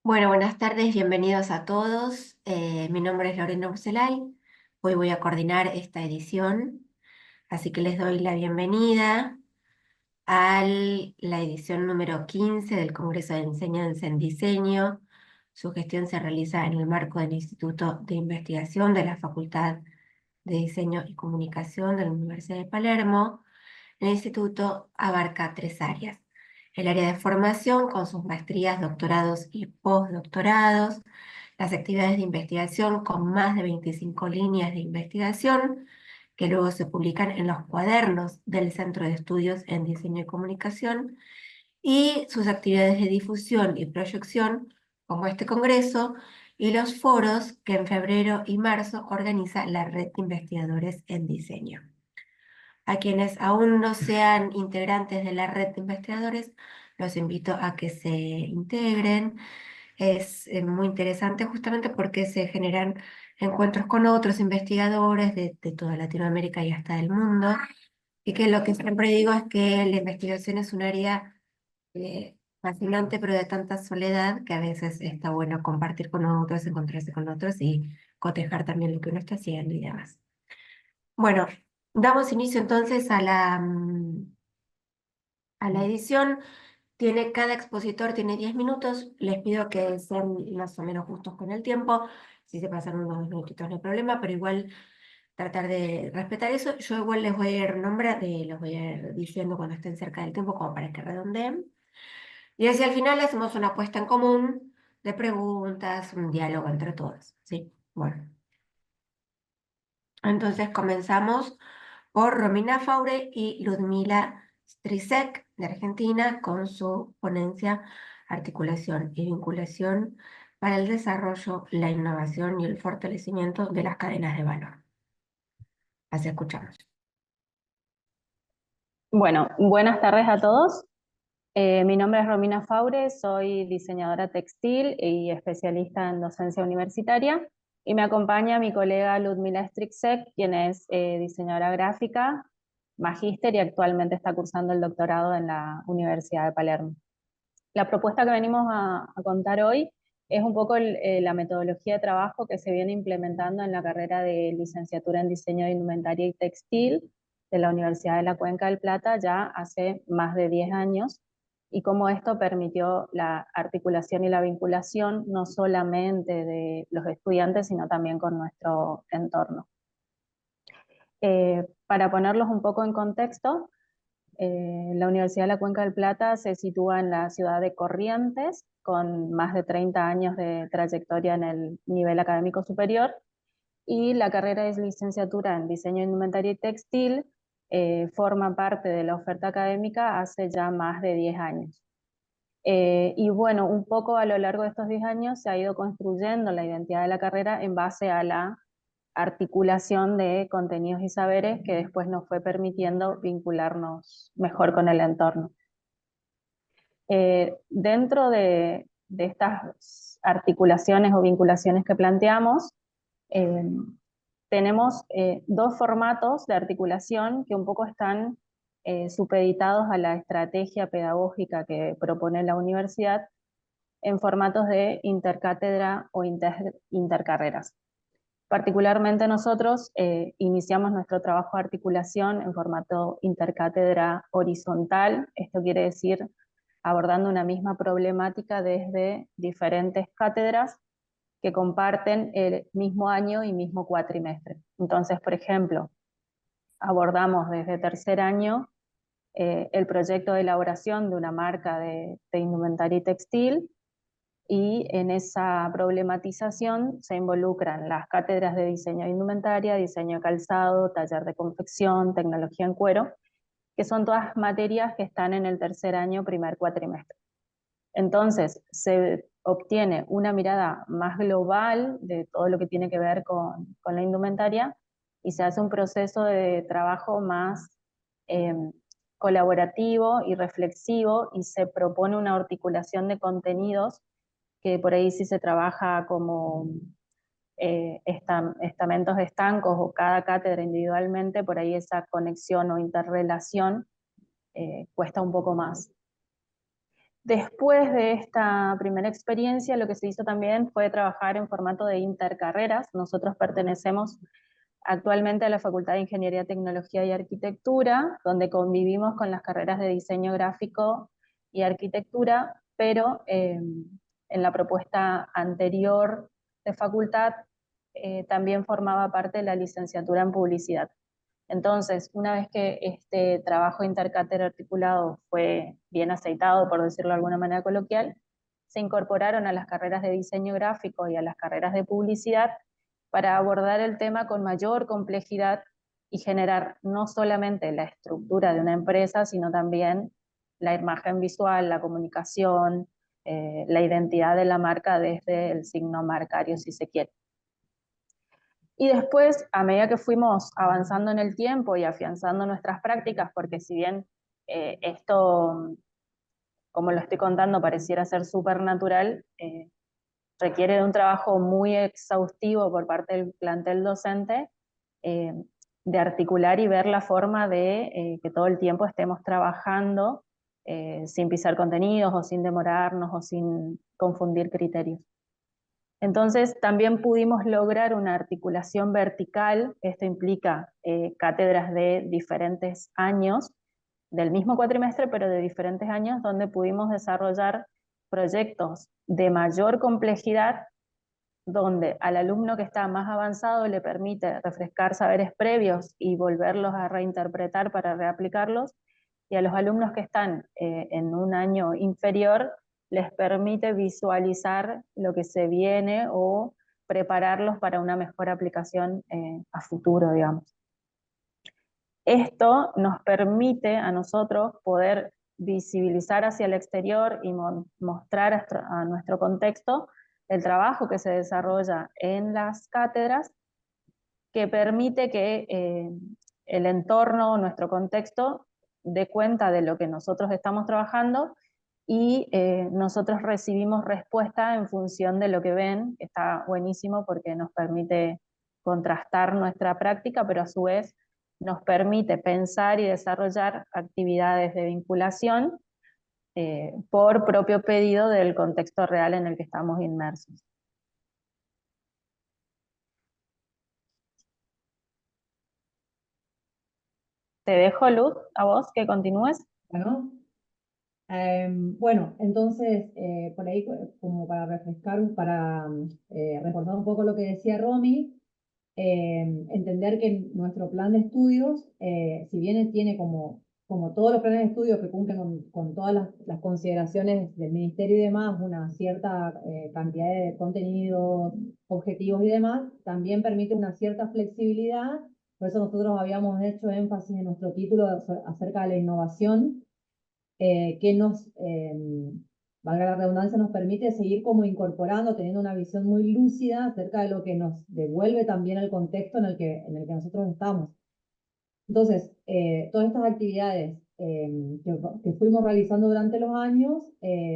Bueno, buenas tardes, bienvenidos a todos. Mi nombre es Lorena Urcelay. Hoy voy a coordinar esta edición, así que les doy la bienvenida a la edición número 15 del Congreso de Enseñanza en Diseño. Su gestión se realiza en el marco del Instituto de Investigación de la Facultad de Diseño y Comunicación de la Universidad de Palermo. El instituto abarca tres áreas: el área de formación con sus maestrías, doctorados y postdoctorados, las actividades de investigación con más de 25 líneas de investigación que luego se publican en los cuadernos del Centro de Estudios en Diseño y Comunicación, y sus actividades de difusión y proyección, como este congreso, y los foros que en febrero y marzo organiza la Red de Investigadores en Diseño. A quienes aún no sean integrantes de la red de investigadores, los invito a que se integren. Es muy interesante justamente porque se generan encuentros con otros investigadores de toda Latinoamérica y hasta del mundo, y que lo que siempre digo es que la investigación es un área fascinante, pero de tanta soledad que a veces está bueno compartir con otros, encontrarse con otros y cotejar también lo que uno está haciendo y demás. Bueno, damos inicio entonces a la edición. Cada expositor tiene 10 minutos. Les pido que sean más o menos justos con el tiempo. Si se pasan unos minutitos no hay problema, pero igual tratar de respetar eso. Yo igual les voy a ir los voy a ir diciendo cuando estén cerca del tiempo, como para que redondeen. Y hacia el final hacemos una puesta en común de preguntas, un diálogo entre todas, ¿sí? Bueno, entonces comenzamos por Romina Faure y Ludmila Strisek, de Argentina, con su ponencia Articulación y Vinculación para el Desarrollo, la Innovación y el Fortalecimiento de las Cadenas de Valor. Así escuchamos. Bueno, buenas tardes a todos. Mi nombre es Romina Faure, soy diseñadora textil y especialista en docencia universitaria, y me acompaña mi colega Ludmila Strixek, quien es diseñadora gráfica, magíster y actualmente está cursando el doctorado en la Universidad de Palermo. La propuesta que venimos a contar hoy es un poco la metodología de trabajo que se viene implementando en la carrera de licenciatura en diseño de indumentaria y textil de la Universidad de la Cuenca del Plata ya hace más de 10 años, y cómo esto permitió la articulación y la vinculación no solamente de los estudiantes, sino también con nuestro entorno. Para ponerlos un poco en contexto, la Universidad de la Cuenca del Plata se sitúa en la ciudad de Corrientes, con más de 30 años de trayectoria en el nivel académico superior, y la carrera de licenciatura en diseño de indumentaria y textil forma parte de la oferta académica hace ya más de 10 años. Y bueno, un poco a lo largo de estos 10 años se ha ido construyendo la identidad de la carrera en base a la articulación de contenidos y saberes que después nos fue permitiendo vincularnos mejor con el entorno. Dentro de estas articulaciones o vinculaciones que planteamos, eh, tenemos dos formatos de articulación que un poco están supeditados a la estrategia pedagógica que propone la universidad, en formatos de intercátedra o intercarreras. Particularmente nosotros iniciamos nuestro trabajo de articulación en formato intercátedra horizontal. Esto quiere decir abordando una misma problemática desde diferentes cátedras que comparten el mismo año y mismo cuatrimestre. Entonces, por ejemplo, abordamos desde tercer año el proyecto de elaboración de una marca de indumentaria y textil, y en esa problematización se involucran las cátedras de diseño de indumentaria, diseño de calzado, taller de confección, tecnología en cuero, que son todas materias que están en el tercer año, primer cuatrimestre. Entonces, se obtiene una mirada más global de todo lo que tiene que ver con la indumentaria, y se hace un proceso de trabajo más eh, colaborativo y reflexivo, y se propone una articulación de contenidos que por ahí sí se trabaja como estamentos estancos o cada cátedra individualmente. Por ahí esa conexión o interrelación cuesta un poco más. Después de esta primera experiencia, lo que se hizo también fue trabajar en formato de intercarreras. Nosotros pertenecemos actualmente a la Facultad de Ingeniería, Tecnología y Arquitectura, donde convivimos con las carreras de diseño gráfico y arquitectura, pero en la propuesta anterior de facultad también formaba parte de la licenciatura en publicidad. Entonces, una vez que este trabajo intercátedra articulado fue bien aceitado, por decirlo de alguna manera coloquial, se incorporaron a las carreras de diseño gráfico y a las carreras de publicidad para abordar el tema con mayor complejidad y generar no solamente la estructura de una empresa, sino también la imagen visual, la comunicación, la identidad de la marca desde el signo marcario, si se quiere. Y después, a medida que fuimos avanzando en el tiempo y afianzando nuestras prácticas, porque si bien esto, como lo estoy contando, pareciera ser súper natural, requiere de un trabajo muy exhaustivo por parte del plantel docente, eh, de articular y ver la forma de que todo el tiempo estemos trabajando sin pisar contenidos o sin demorarnos o sin confundir criterios. Entonces, también pudimos lograr una articulación vertical. Esto implica cátedras de diferentes años, del mismo cuatrimestre, pero de diferentes años, donde pudimos desarrollar proyectos de mayor complejidad, donde al alumno que está más avanzado le permite refrescar saberes previos y volverlos a reinterpretar para reaplicarlos, y a los alumnos que están en un año inferior les permite visualizar lo que se viene o prepararlos para una mejor aplicación a futuro, digamos. Esto nos permite a nosotros poder visibilizar hacia el exterior y mostrar a nuestro contexto el trabajo que se desarrolla en las cátedras, que permite que el entorno, nuestro contexto, dé cuenta de lo que nosotros estamos trabajando y nosotros recibimos respuesta en función de lo que ven. Está buenísimo porque nos permite contrastar nuestra práctica, pero a su vez nos permite pensar y desarrollar actividades de vinculación por propio pedido del contexto real en el que estamos inmersos. Te dejo, Luz, a vos que continúes. Bueno, bueno, entonces, por ahí, como para refrescar, para recordar un poco lo que decía Romy, entender que nuestro plan de estudios, si bien tiene como todos los planes de estudios que cumplen con todas las consideraciones del ministerio y demás, una cierta cantidad de contenidos, objetivos y demás, también permite una cierta flexibilidad. Por eso nosotros habíamos hecho énfasis en nuestro título acerca de la innovación, que valga la redundancia, nos permite seguir como incorporando, teniendo una visión muy lúcida acerca de lo que nos devuelve también el contexto en el que nosotros estamos. Entonces, todas estas actividades que fuimos realizando durante los años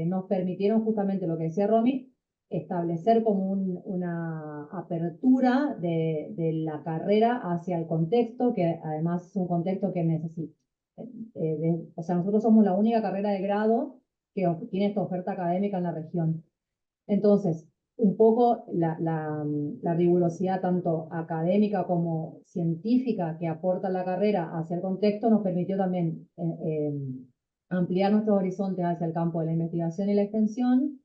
nos permitieron justamente lo que decía Romy, establecer como una apertura de la carrera hacia el contexto, que además es un contexto que necesita. O sea, nosotros somos la única carrera de grado que tiene esta oferta académica en la región. Entonces, un poco la rigurosidad tanto académica como científica que aporta la carrera hacia el contexto nos permitió también ampliar nuestros horizontes hacia el campo de la investigación y la extensión,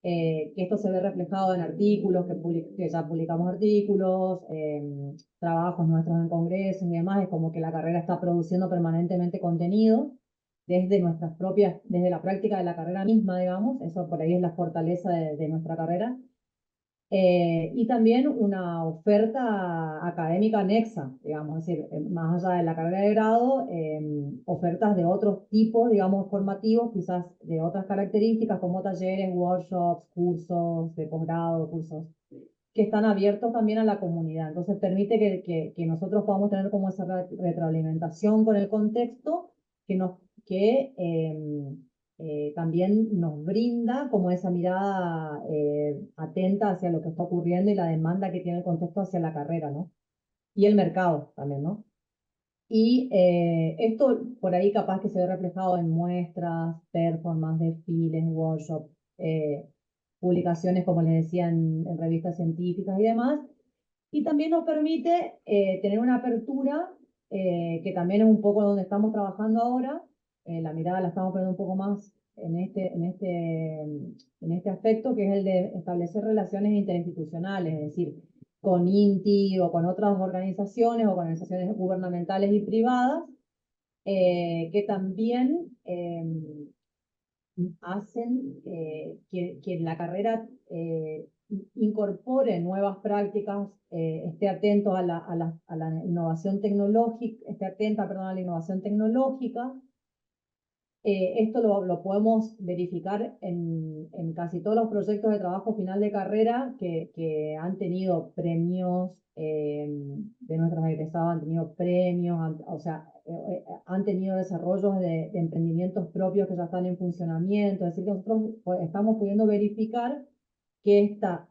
que esto se ve reflejado en artículos, que ya publicamos artículos, trabajos nuestros en congresos y demás. Es como que la carrera está produciendo permanentemente contenido desde nuestras propias, desde la práctica de la carrera misma, digamos. Eso por ahí es la fortaleza de nuestra carrera. Y también una oferta académica anexa, digamos, es decir, más allá de la carrera de grado, ofertas de otros tipos, digamos, formativos, quizás de otras características, como talleres, workshops, cursos de posgrado, cursos que están abiertos también a la comunidad. Entonces permite que nosotros podamos tener como esa retroalimentación con el contexto que también nos brinda como esa mirada atenta hacia lo que está ocurriendo y la demanda que tiene el contexto hacia la carrera, ¿no? Y el mercado también, ¿no? Y esto por ahí capaz que se ve reflejado en muestras, performance, desfiles, workshops, publicaciones, como les decía, en revistas científicas y demás. Y también nos permite tener una apertura, que también es un poco donde estamos trabajando ahora. La mirada la estamos poniendo un poco más en este aspecto, que es el de establecer relaciones interinstitucionales, es decir, con INTI o con otras organizaciones gubernamentales y privadas, que también hacen que la carrera incorpore nuevas prácticas, esté atento a la innovación tecnológica, esté atenta, perdón, a la innovación tecnológica. Esto lo podemos verificar en casi todos los proyectos de trabajo final de carrera que han tenido premios, de nuestros egresados han tenido premios, o sea, han tenido desarrollos de emprendimientos propios que ya están en funcionamiento. Es decir, que nosotros estamos pudiendo verificar que esta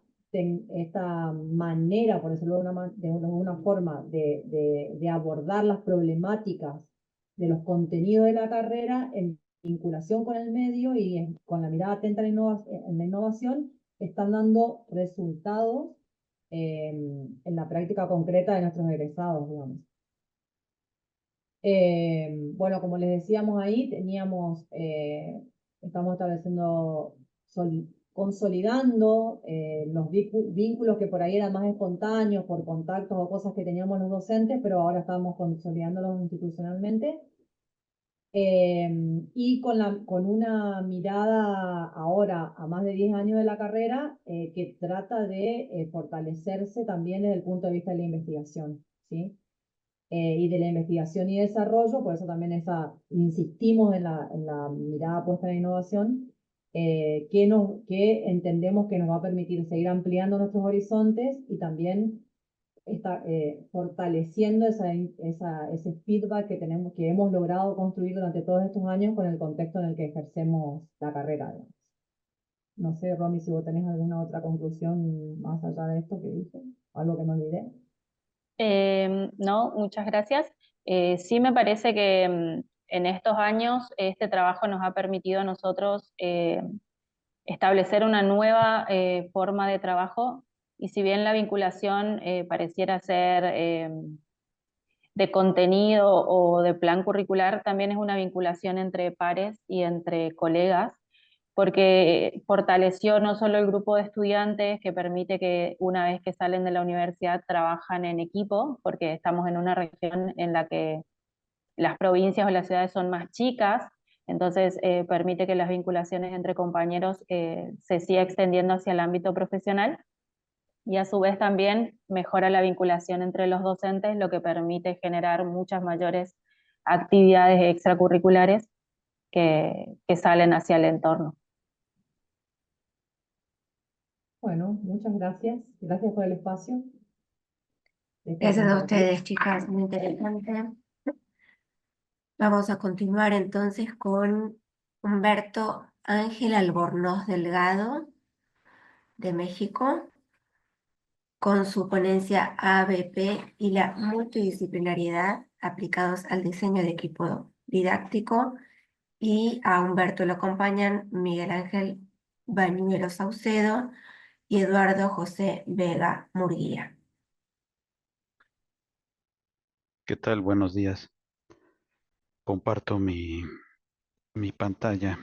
manera, por decirlo de una forma, de abordar las problemáticas de los contenidos de la carrera en vinculación con el medio y con la mirada atenta en la innovación, están dando resultados en la práctica concreta de nuestros egresados, digamos. Bueno, como les decíamos ahí, estamos estableciendo, consolidando los vínculos que por ahí eran más espontáneos por contactos o cosas que teníamos los docentes, pero ahora estamos consolidándolos institucionalmente. Y con una mirada ahora a más de 10 años de la carrera, que trata de fortalecerse también desde el punto de vista de la investigación, ¿sí? Y de la investigación y desarrollo, por eso también insistimos en la mirada puesta en la innovación, que entendemos que nos va a permitir seguir ampliando nuestros horizontes y también está fortaleciendo ese feedback que tenemos, que hemos logrado construir durante todos estos años con el contexto en el que ejercemos la carrera, digamos. No sé, Romy, si vos tenés alguna otra conclusión más allá de esto que dije, algo que me olvidé. No, muchas gracias. Sí me parece que en estos años este trabajo nos ha permitido a nosotros establecer una nueva forma de trabajo, y si bien la vinculación pareciera ser de contenido o de plan curricular, también es una vinculación entre pares y entre colegas, porque fortaleció no solo el grupo de estudiantes, que permite que una vez que salen de la universidad trabajan en equipo, porque estamos en una región en la que las provincias o las ciudades son más chicas, entonces permite que las vinculaciones entre compañeros se siga extendiendo hacia el ámbito profesional, y a su vez también mejora la vinculación entre los docentes, lo que permite generar muchas mayores actividades extracurriculares que salen hacia el entorno. Bueno, muchas gracias. Gracias por el espacio. Gracias a ustedes, chicas, muy interesante. Vamos a continuar entonces con Humberto Ángel Albornoz Delgado, de México, con su ponencia ABP y la multidisciplinariedad aplicados al diseño de equipo didáctico. Y a Humberto lo acompañan Miguel Ángel Bañuelos Saucedo y Eduardo José Vega Murguía. ¿Qué tal? Buenos días. Comparto mi pantalla.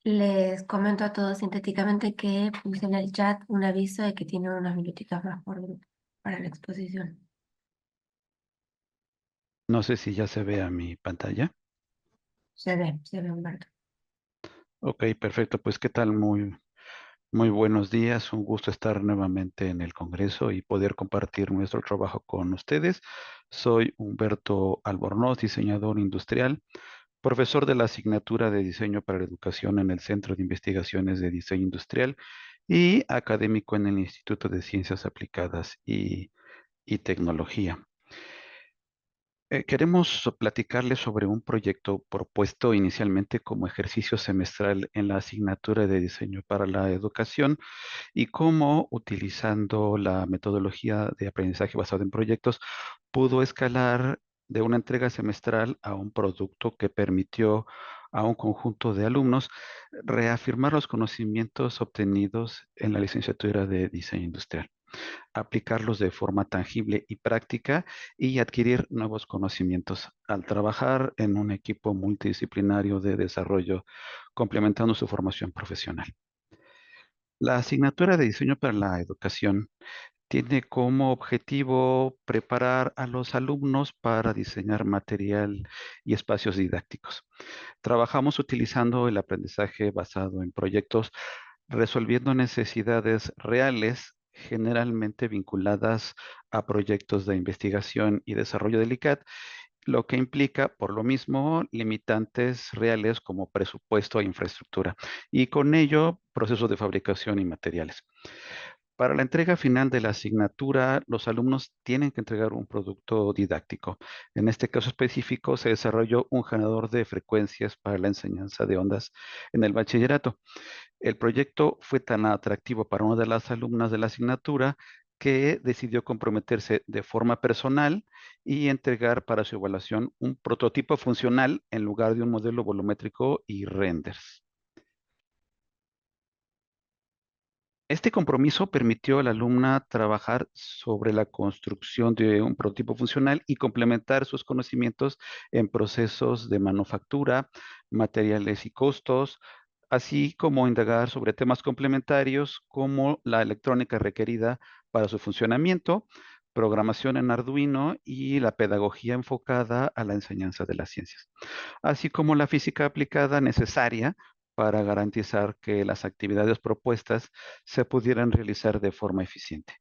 Les comento a todos sintéticamente que puse en el chat un aviso de que tienen unos minutitos más por grupo para la exposición. No sé si ya se ve a mi pantalla. Se ve Humberto. Ok, perfecto. Pues ¿qué tal? Muy buenos días. Un gusto estar nuevamente en el Congreso y poder compartir nuestro trabajo con ustedes. Soy Humberto Albornoz, diseñador industrial, profesor de la asignatura de Diseño para la Educación en el Centro de Investigaciones de Diseño Industrial y académico en el Instituto de Ciencias Aplicadas y Tecnología. Queremos platicarles sobre un proyecto propuesto inicialmente como ejercicio semestral en la asignatura de diseño para la educación y cómo, utilizando la metodología de aprendizaje basado en proyectos, pudo escalar de una entrega semestral a un producto que permitió a un conjunto de alumnos reafirmar los conocimientos obtenidos en la licenciatura de diseño industrial, aplicarlos de forma tangible y práctica y adquirir nuevos conocimientos al trabajar en un equipo multidisciplinario de desarrollo, complementando su formación profesional. La asignatura de diseño para la educación tiene como objetivo preparar a los alumnos para diseñar material y espacios didácticos. Trabajamos utilizando el aprendizaje basado en proyectos, resolviendo necesidades reales, generalmente vinculadas a proyectos de investigación y desarrollo del ICAT, lo que implica, por lo mismo, limitantes reales como presupuesto e infraestructura, y con ello, procesos de fabricación y materiales. Para la entrega final de la asignatura, los alumnos tienen que entregar un producto didáctico. En este caso específico, se desarrolló un generador de frecuencias para la enseñanza de ondas en el bachillerato. El proyecto fue tan atractivo para una de las alumnas de la asignatura que decidió comprometerse de forma personal y entregar para su evaluación un prototipo funcional en lugar de un modelo volumétrico y renders. Este compromiso permitió a la alumna trabajar sobre la construcción de un prototipo funcional y complementar sus conocimientos en procesos de manufactura, materiales y costos, así como indagar sobre temas complementarios como la electrónica requerida para su funcionamiento, programación en Arduino y la pedagogía enfocada a la enseñanza de las ciencias, así como la física aplicada necesaria para garantizar que las actividades propuestas se pudieran realizar de forma eficiente,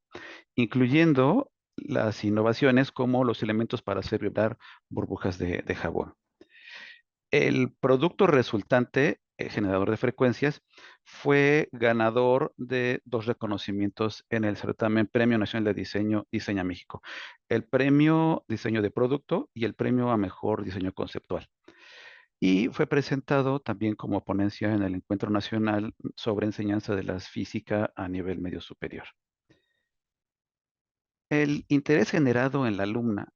incluyendo las innovaciones como los elementos para hacer vibrar burbujas de jabón. El producto resultante, el generador de frecuencias, fue ganador de 2 reconocimientos en el certamen Premio Nacional de Diseño Diseña México, el Premio Diseño de Producto y el Premio a Mejor Diseño Conceptual. Y fue presentado también como ponencia en el Encuentro Nacional sobre Enseñanza de la Física a nivel medio superior. El interés generado en la alumna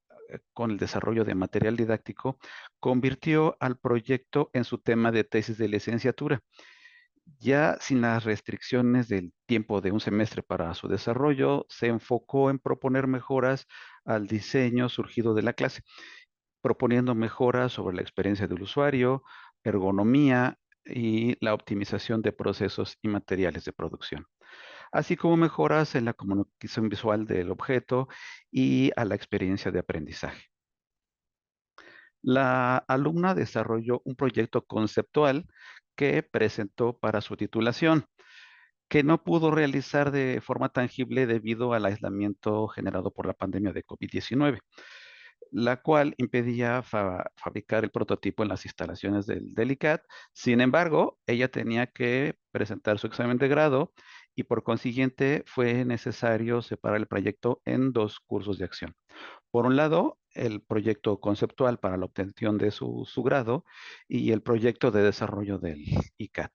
con el desarrollo de material didáctico convirtió al proyecto en su tema de tesis de licenciatura, ya sin las restricciones del tiempo de un semestre para su desarrollo. Se enfocó en proponer mejoras al diseño surgido de la clase, proponiendo mejoras sobre la experiencia del usuario, ergonomía y la optimización de procesos y materiales de producción, así como mejoras en la comunicación visual del objeto y a la experiencia de aprendizaje. La alumna desarrolló un proyecto conceptual que presentó para su titulación, que no pudo realizar de forma tangible debido al aislamiento generado por la pandemia de COVID-19, la cual impedía fabricar el prototipo en las instalaciones del ICAT. Sin embargo, ella tenía que presentar su examen de grado y por consiguiente fue necesario separar el proyecto en 2 cursos de acción. Por un lado, el proyecto conceptual para la obtención de su grado y el proyecto de desarrollo del ICAT.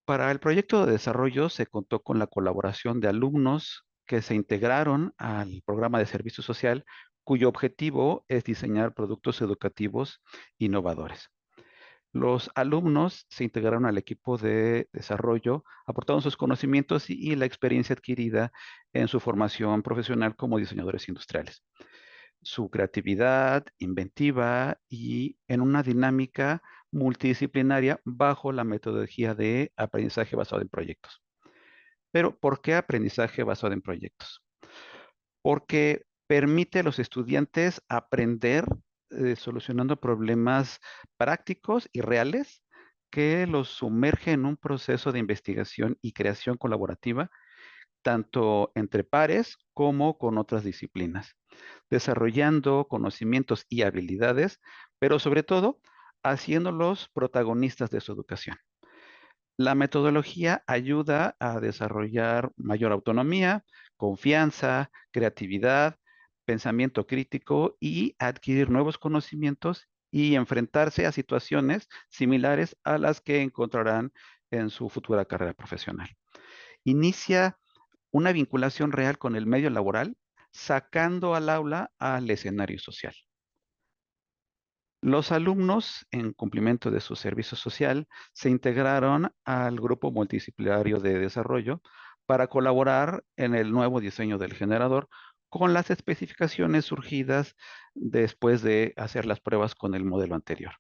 Para el proyecto de desarrollo se contó con la colaboración de alumnos que se integraron al programa de servicio social, cuyo objetivo es diseñar productos educativos innovadores. Los alumnos se integraron al equipo de desarrollo, aportando sus conocimientos y la experiencia adquirida en su formación profesional como diseñadores industriales, su creatividad, inventiva y en una dinámica multidisciplinaria bajo la metodología de aprendizaje basado en proyectos. Pero, ¿por qué aprendizaje basado en proyectos? Porque permite a los estudiantes aprender solucionando problemas prácticos y reales que los sumerge en un proceso de investigación y creación colaborativa, tanto entre pares como con otras disciplinas, desarrollando conocimientos y habilidades, pero sobre todo haciéndolos protagonistas de su educación. La metodología ayuda a desarrollar mayor autonomía, confianza, creatividad, pensamiento crítico y adquirir nuevos conocimientos y enfrentarse a situaciones similares a las que encontrarán en su futura carrera profesional. Inicia una vinculación real con el medio laboral, sacando al aula al escenario social. Los alumnos, en cumplimiento de su servicio social, se integraron al grupo multidisciplinario de desarrollo para colaborar en el nuevo diseño del generador con las especificaciones surgidas después de hacer las pruebas con el modelo anterior.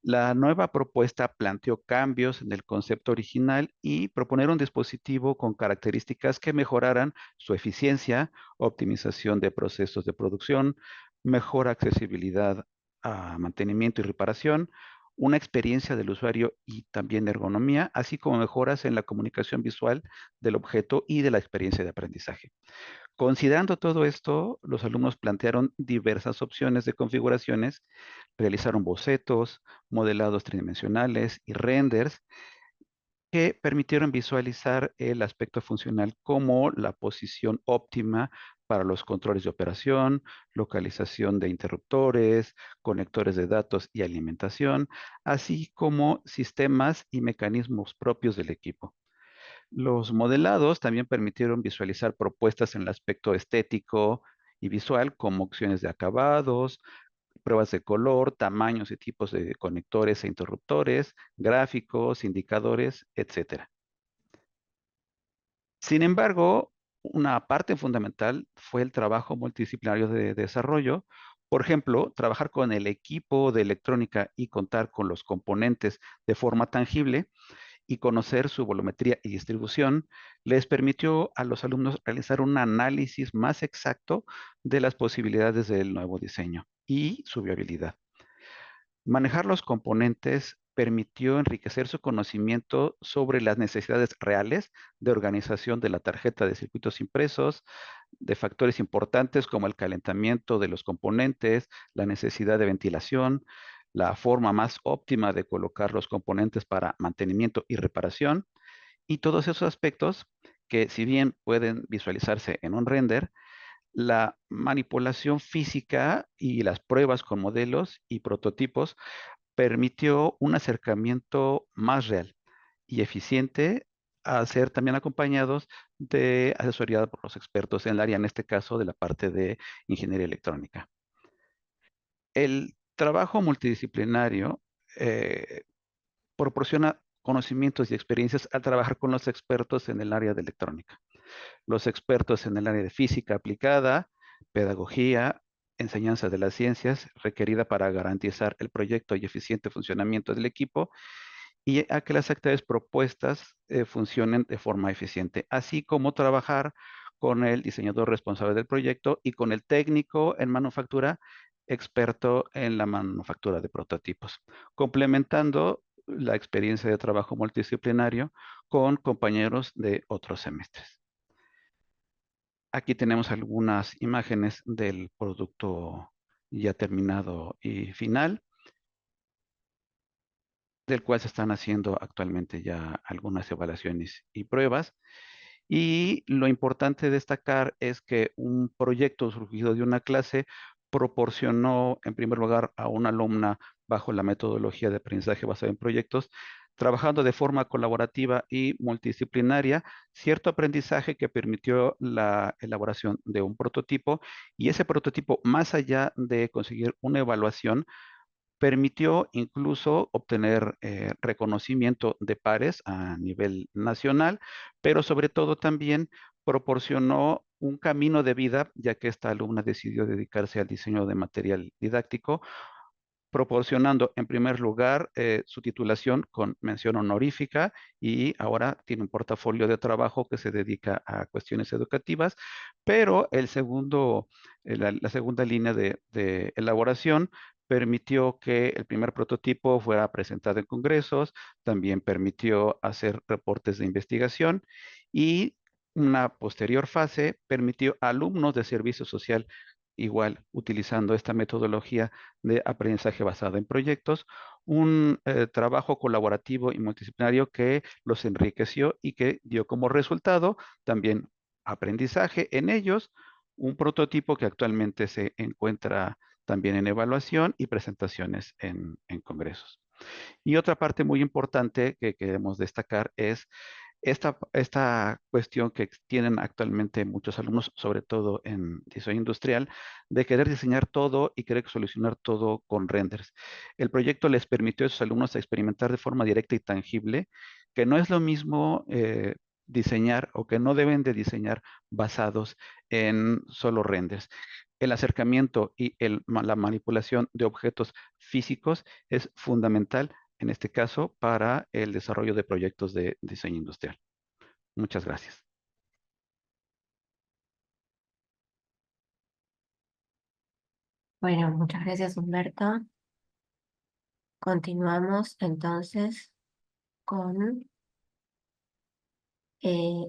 La nueva propuesta planteó cambios en el concepto original y proponer un dispositivo con características que mejoraran su eficiencia, optimización de procesos de producción, mejor accesibilidad a mantenimiento y reparación, una experiencia del usuario y también ergonomía, así como mejoras en la comunicación visual del objeto y de la experiencia de aprendizaje. Considerando todo esto, los alumnos plantearon diversas opciones de configuraciones, realizaron bocetos, modelados tridimensionales y renders que permitieron visualizar el aspecto funcional como la posición óptima para los controles de operación, localización de interruptores, conectores de datos y alimentación, así como sistemas y mecanismos propios del equipo. Los modelados también permitieron visualizar propuestas en el aspecto estético y visual, como opciones de acabados, pruebas de color, tamaños y tipos de conectores e interruptores, gráficos, indicadores, etcétera. Sin embargo, una parte fundamental fue el trabajo multidisciplinario de desarrollo. Por ejemplo, trabajar con el equipo de electrónica y contar con los componentes de forma tangible y conocer su volumetría y distribución les permitió a los alumnos realizar un análisis más exacto de las posibilidades del nuevo diseño y su viabilidad. Manejar los componentes permitió enriquecer su conocimiento sobre las necesidades reales de organización de la tarjeta de circuitos impresos, de factores importantes como el calentamiento de los componentes, la necesidad de ventilación, la forma más óptima de colocar los componentes para mantenimiento y reparación, y todos esos aspectos que si bien pueden visualizarse en un render, la manipulación física y las pruebas con modelos y prototipos permitió un acercamiento más real y eficiente a ser también acompañados de asesoría por los expertos en el área, en este caso de la parte de ingeniería electrónica. El trabajo multidisciplinario eh, proporciona conocimientos y experiencias al trabajar con los expertos en el área de electrónica. Los expertos en el área de física aplicada, pedagogía, enseñanza de las ciencias requerida para garantizar el proyecto y eficiente funcionamiento del equipo y a que las actividades propuestas funcionen de forma eficiente, así como trabajar con el diseñador responsable del proyecto y con el técnico en manufactura experto en la manufactura de prototipos, complementando la experiencia de trabajo multidisciplinario con compañeros de otros semestres. Aquí tenemos algunas imágenes del producto ya terminado y final, del cual se están haciendo actualmente ya algunas evaluaciones y pruebas. Y lo importante destacar es que un proyecto surgido de una clase proporcionó, en primer lugar, a una alumna bajo la metodología de aprendizaje basado en proyectos, trabajando de forma colaborativa y multidisciplinaria, cierto aprendizaje que permitió la elaboración de un prototipo y ese prototipo, más allá de conseguir una evaluación, permitió incluso obtener reconocimiento de pares a nivel nacional, pero sobre todo también proporcionó un camino de vida, ya que esta alumna decidió dedicarse al diseño de material didáctico, proporcionando en primer lugar su titulación con mención honorífica y ahora tiene un portafolio de trabajo que se dedica a cuestiones educativas, pero la segunda línea de elaboración permitió que el primer prototipo fuera presentado en congresos, también permitió hacer reportes de investigación y una posterior fase permitió a alumnos de servicio social, igual utilizando esta metodología de aprendizaje basado en proyectos, un trabajo colaborativo y multidisciplinario que los enriqueció y que dio como resultado también aprendizaje en ellos, un prototipo que actualmente se encuentra también en evaluación y presentaciones en congresos. Y otra parte muy importante que queremos destacar es esta cuestión que tienen actualmente muchos alumnos, sobre todo en diseño industrial, de querer diseñar todo y querer solucionar todo con renders. El proyecto les permitió a esos alumnos experimentar de forma directa y tangible que no es lo mismo diseñar o que no deben de diseñar basados en solo renders. El acercamiento y la manipulación de objetos físicos es fundamental en este caso para el desarrollo de proyectos de diseño industrial. Muchas gracias. Bueno, muchas gracias, Humberto. Continuamos entonces con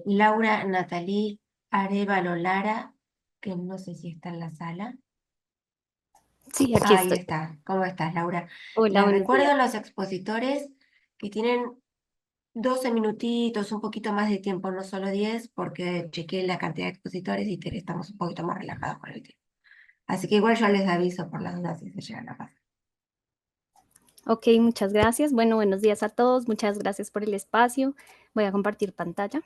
Laura Natalie Arevalo Lara, que no sé si está en la sala. Sí, aquí Ahí estoy. está. ¿Cómo estás, Laura? Hola, Les buenos recuerdo días. a los expositores que tienen 12 minutitos, un poquito más de tiempo, no solo 10, porque chequeé la cantidad de expositores y estamos un poquito más relajados con el tiempo. Así que igual yo les aviso por las dudas si se llegan a pasar. Ok, muchas gracias. Bueno, buenos días a todos. Muchas gracias por el espacio. Voy a compartir pantalla.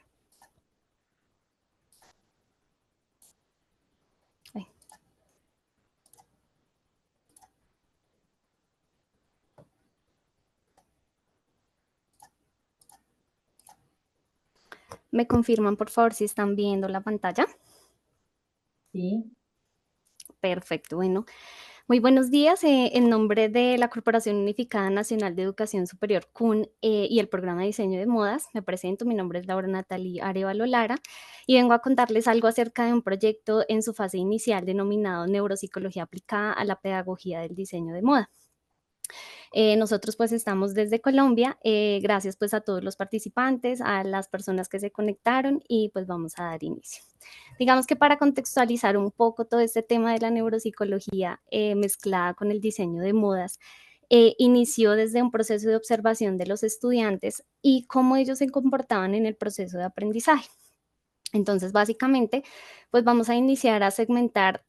Ay. ¿Me confirman, por favor, si están viendo la pantalla? Sí. Perfecto, bueno. Muy buenos días. En nombre de la Corporación Unificada Nacional de Educación Superior, CUN, y el programa de diseño de modas, me presento. Mi nombre es Laura Natalie Arevalo Lara y vengo a contarles algo acerca de un proyecto en su fase inicial denominado Neuropsicología aplicada a la pedagogía del diseño de moda. Nosotros pues estamos desde Colombia, gracias pues a todos los participantes, a las personas que se conectaron y pues vamos a dar inicio. Digamos que para contextualizar un poco todo este tema de la neuropsicología mezclada con el diseño de modas, inició desde un proceso de observación de los estudiantes y cómo ellos se comportaban en el proceso de aprendizaje. Entonces, básicamente, pues vamos a iniciar a segmentar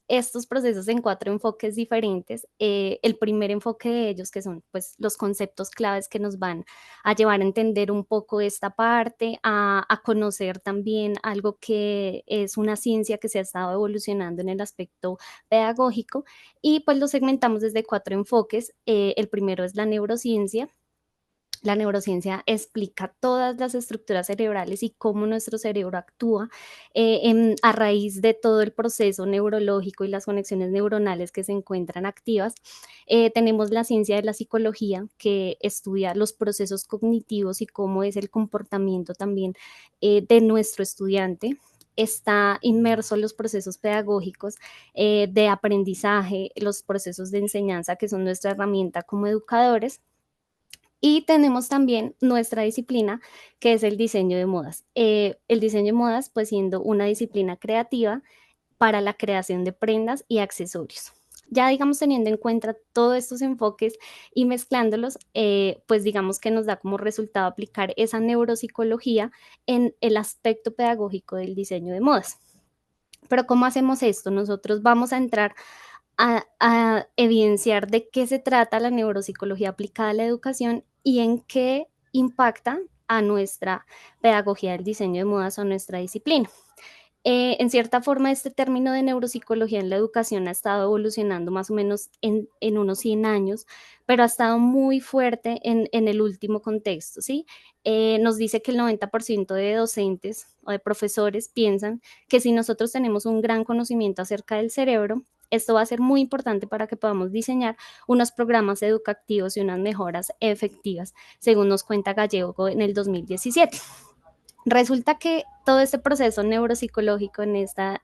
estos procesos en 4 enfoques diferentes. El primer enfoque de ellos, que son pues los conceptos claves que nos van a llevar a entender un poco esta parte, a conocer también algo que es una ciencia que se ha estado evolucionando en el aspecto pedagógico, y pues lo segmentamos desde 4 enfoques. El primero es la neurociencia. La neurociencia explica todas las estructuras cerebrales y cómo nuestro cerebro actúa a raíz de todo el proceso neurológico y las conexiones neuronales que se encuentran activas. Tenemos la ciencia de la psicología, que estudia los procesos cognitivos y cómo es el comportamiento también de nuestro estudiante. Está inmerso en los procesos pedagógicos de aprendizaje, los procesos de enseñanza, que son nuestra herramienta como educadores. Y tenemos también nuestra disciplina, que es el diseño de modas. El diseño de modas, pues siendo una disciplina creativa para la creación de prendas y accesorios. Ya digamos, teniendo en cuenta todos estos enfoques y mezclándolos, pues digamos que nos da como resultado aplicar esa neuropsicología en el aspecto pedagógico del diseño de modas. Pero ¿cómo hacemos esto? Nosotros vamos a entrar a evidenciar de qué se trata la neuropsicología aplicada a la educación y en qué impacta a nuestra pedagogía del diseño de modas o nuestra disciplina. En cierta forma, este término de neuropsicología en la educación ha estado evolucionando más o menos en unos 100 años, pero ha estado muy fuerte en el último contexto, ¿sí? Nos dice que el 90% de docentes o de profesores piensan que si nosotros tenemos un gran conocimiento acerca del cerebro, esto va a ser muy importante para que podamos diseñar unos programas educativos y unas mejoras efectivas, según nos cuenta Gallego en el 2017. Resulta que todo este proceso neuropsicológico en este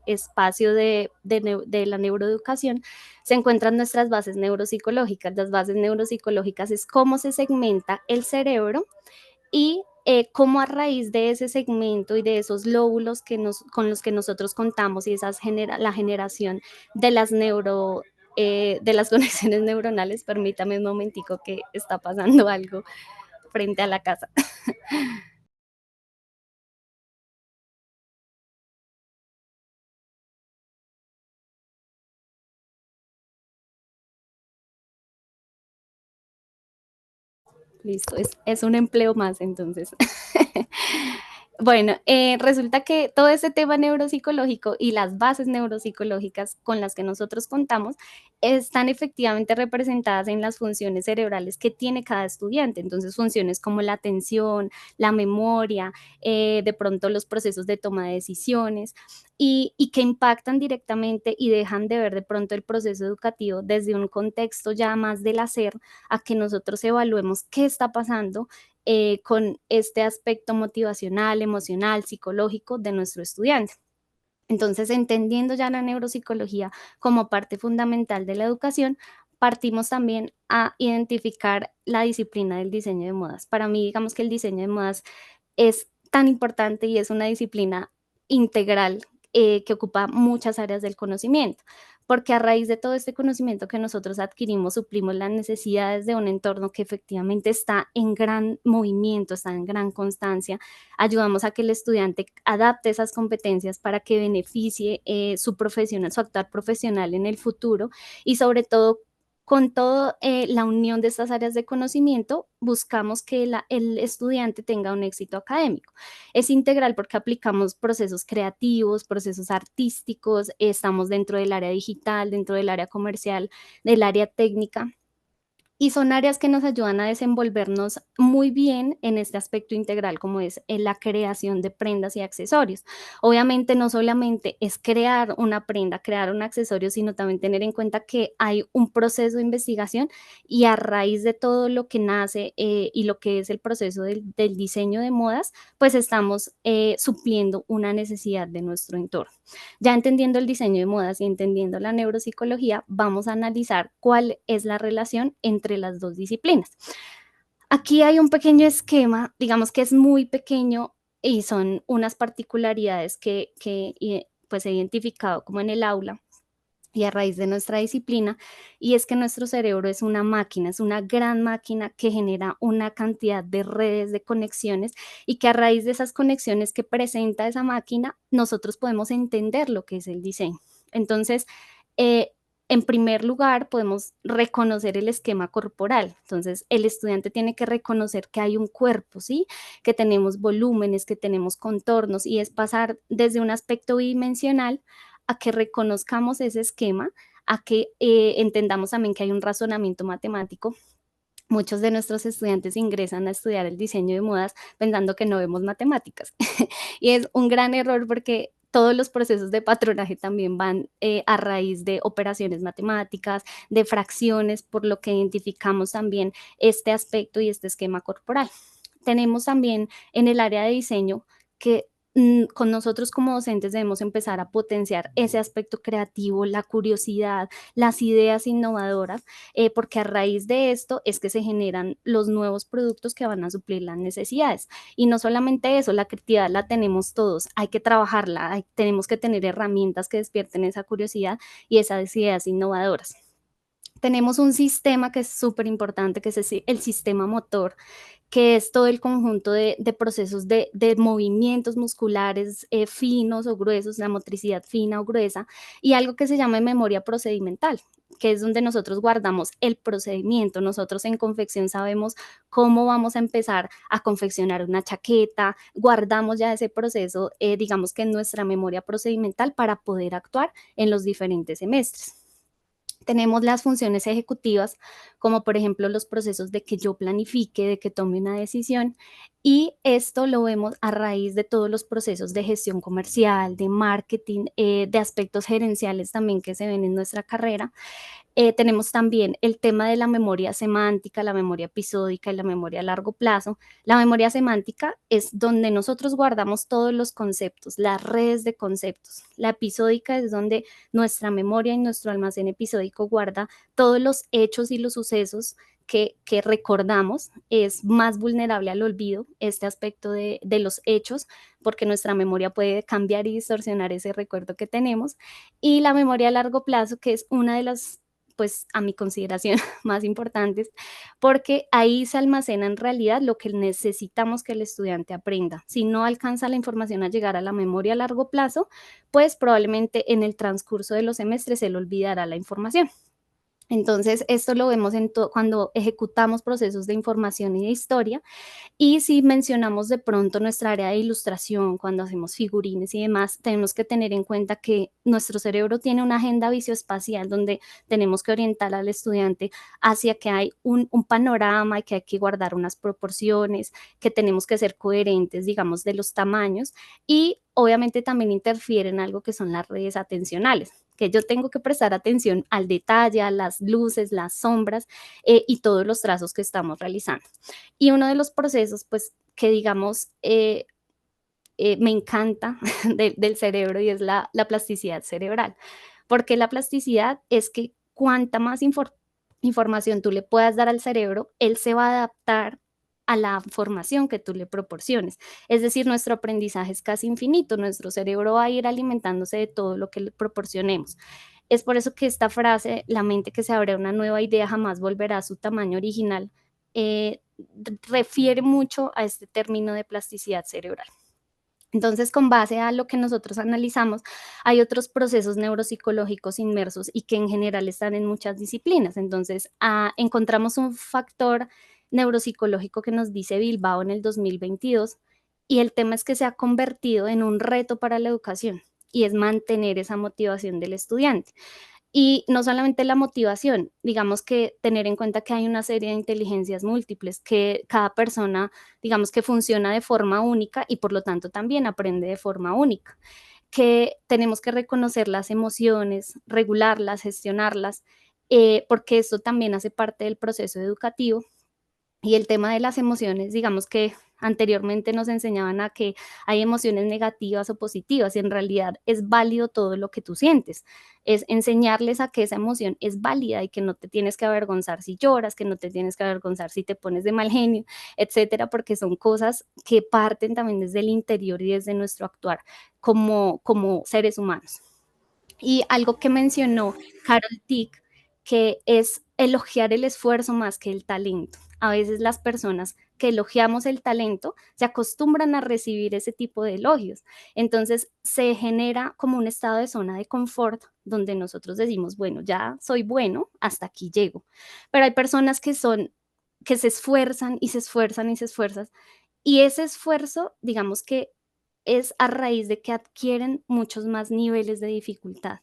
espacio de la neuroeducación se encuentran nuestras bases neuropsicológicas. Las bases neuropsicológicas es cómo se segmenta el cerebro y cómo a raíz de ese segmento y de esos lóbulos con los que nosotros contamos y la generación de de las conexiones neuronales. Permítame un momentico que está pasando algo frente a la casa. Listo, es un empleo más entonces. Bueno, resulta que todo ese tema neuropsicológico y las bases neuropsicológicas con las que nosotros contamos están efectivamente representadas en las funciones cerebrales que tiene cada estudiante. Entonces, funciones como la atención, la memoria, de pronto los procesos de toma de decisiones y que impactan directamente y dejan de ver de pronto el proceso educativo desde un contexto ya más del hacer, a que nosotros evaluemos qué está pasando con este aspecto motivacional, emocional, psicológico de nuestro estudiante. Entonces, entendiendo ya la neuropsicología como parte fundamental de la educación, partimos también a identificar la disciplina del diseño de modas. Para mí, digamos que el diseño de modas es tan importante y es una disciplina integral que ocupa muchas áreas del conocimiento, porque a raíz de todo este conocimiento que nosotros adquirimos, suplimos las necesidades de un entorno que efectivamente está en gran movimiento, está en gran constancia, ayudamos a que el estudiante adapte esas competencias para que beneficie su profesional, su actuar profesional en el futuro y sobre todo con toda la unión de estas áreas de conocimiento, buscamos que el estudiante tenga un éxito académico. Es integral porque aplicamos procesos creativos, procesos artísticos, estamos dentro del área digital, dentro del área comercial, del área técnica. Y son áreas que nos ayudan a desenvolvernos muy bien en este aspecto integral, como es en la creación de prendas y accesorios. Obviamente no solamente es crear una prenda, crear un accesorio, sino también tener en cuenta que hay un proceso de investigación y a raíz de todo lo que nace y lo que es el proceso del diseño de modas, pues estamos supliendo una necesidad de nuestro entorno. Ya entendiendo el diseño de modas y entendiendo la neuropsicología, vamos a analizar cuál es la relación entre las dos disciplinas. Aquí hay un pequeño esquema, digamos que es muy pequeño y son unas particularidades que pues he identificado como en el aula y a raíz de nuestra disciplina, y es que nuestro cerebro es una máquina, es una gran máquina que genera una cantidad de redes, de conexiones, y que a raíz de esas conexiones que presenta esa máquina, nosotros podemos entender lo que es el diseño. Entonces, eh, en primer lugar, podemos reconocer el esquema corporal. Entonces, el estudiante tiene que reconocer que hay un cuerpo, ¿sí? Que tenemos volúmenes, que tenemos contornos, y es pasar desde un aspecto bidimensional a que reconozcamos ese esquema, a que entendamos también que hay un razonamiento matemático. Muchos de nuestros estudiantes ingresan a estudiar el diseño de modas pensando que no vemos matemáticas y es un gran error porque todos los procesos de patronaje también van a raíz de operaciones matemáticas, de fracciones, por lo que identificamos también este aspecto y este esquema corporal. Tenemos también en el área de diseño que con nosotros como docentes debemos empezar a potenciar ese aspecto creativo, la curiosidad, las ideas innovadoras, porque a raíz de esto es que se generan los nuevos productos que van a suplir las necesidades. Y no solamente eso, la creatividad la tenemos todos, hay que trabajarla, tenemos que tener herramientas que despierten esa curiosidad y esas ideas innovadoras. Tenemos un sistema que es súper importante, que es el sistema motor, que es todo el conjunto de procesos de movimientos musculares finos o gruesos, la motricidad fina o gruesa, y algo que se llama memoria procedimental, que es donde nosotros guardamos el procedimiento. Nosotros en confección sabemos cómo vamos a empezar a confeccionar una chaqueta, guardamos ya ese proceso, digamos que en nuestra memoria procedimental para poder actuar en los diferentes semestres. Tenemos las funciones ejecutivas, como por ejemplo los procesos de que yo planifique, de que tome una decisión, y esto lo vemos a raíz de todos los procesos de gestión comercial, de marketing, de aspectos gerenciales también que se ven en nuestra carrera. Tenemos también el tema de la memoria semántica, la memoria episódica y la memoria a largo plazo. La memoria semántica es donde nosotros guardamos todos los conceptos, las redes de conceptos. La episódica es donde nuestra memoria y nuestro almacén episódico guarda todos los hechos y los sucesos que recordamos. Es más vulnerable al olvido este aspecto de los hechos, porque nuestra memoria puede cambiar y distorsionar ese recuerdo que tenemos. Y la memoria a largo plazo, que es una de las, pues a mi consideración, más importantes, porque ahí se almacena en realidad lo que necesitamos que el estudiante aprenda. Si no alcanza la información a llegar a la memoria a largo plazo, pues probablemente en el transcurso de los semestres se le olvidará la información. Entonces, esto lo vemos cuando ejecutamos procesos de información y de historia. Y si mencionamos de pronto nuestra área de ilustración, cuando hacemos figurines y demás, tenemos que tener en cuenta que nuestro cerebro tiene una agenda visoespacial donde tenemos que orientar al estudiante hacia que hay un panorama y que hay que guardar unas proporciones, que tenemos que ser coherentes, digamos, de los tamaños, y obviamente también interfiere en algo que son las redes atencionales, que yo tengo que prestar atención al detalle, a las luces, las sombras y todos los trazos que estamos realizando. Y uno de los procesos, pues, que digamos, me encanta del cerebro, y es la plasticidad cerebral. Porque la plasticidad es que cuanta más información tú le puedas dar al cerebro, él se va a adaptar a la formación que tú le proporciones. Es decir, nuestro aprendizaje es casi infinito, nuestro cerebro va a ir alimentándose de todo lo que le proporcionemos. Es por eso que esta frase, la mente que se abre a una nueva idea jamás volverá a su tamaño original, eh, refiere mucho a este término de plasticidad cerebral. Entonces, con base a lo que nosotros analizamos, hay otros procesos neuropsicológicos inmersos y que en general están en muchas disciplinas. Entonces, encontramos un factor neuropsicológico que nos dice Bilbao en el 2022, y el tema es que se ha convertido en un reto para la educación, y es mantener esa motivación del estudiante. Y no solamente la motivación, digamos que tener en cuenta que hay una serie de inteligencias múltiples, que cada persona, digamos que funciona de forma única y por lo tanto también aprende de forma única, que tenemos que reconocer las emociones, regularlas, gestionarlas, porque esto también hace parte del proceso educativo. Y el tema de las emociones, digamos que anteriormente nos enseñaban a que hay emociones negativas o positivas, y en realidad es válido todo lo que tú sientes. Es enseñarles a que esa emoción es válida y que no te tienes que avergonzar si lloras, que no te tienes que avergonzar si te pones de mal genio, etcétera, porque son cosas que parten también desde el interior y desde nuestro actuar como seres humanos. Y algo que mencionó Carol Tick, que es elogiar el esfuerzo más que el talento. A veces las personas que elogiamos el talento se acostumbran a recibir ese tipo de elogios. Entonces se genera como un estado de zona de confort donde nosotros decimos, bueno, ya soy bueno, hasta aquí llego. Pero hay personas que se esfuerzan y se esfuerzan y se esfuerzan, y ese esfuerzo, digamos que es a raíz de que adquieren muchos más niveles de dificultad.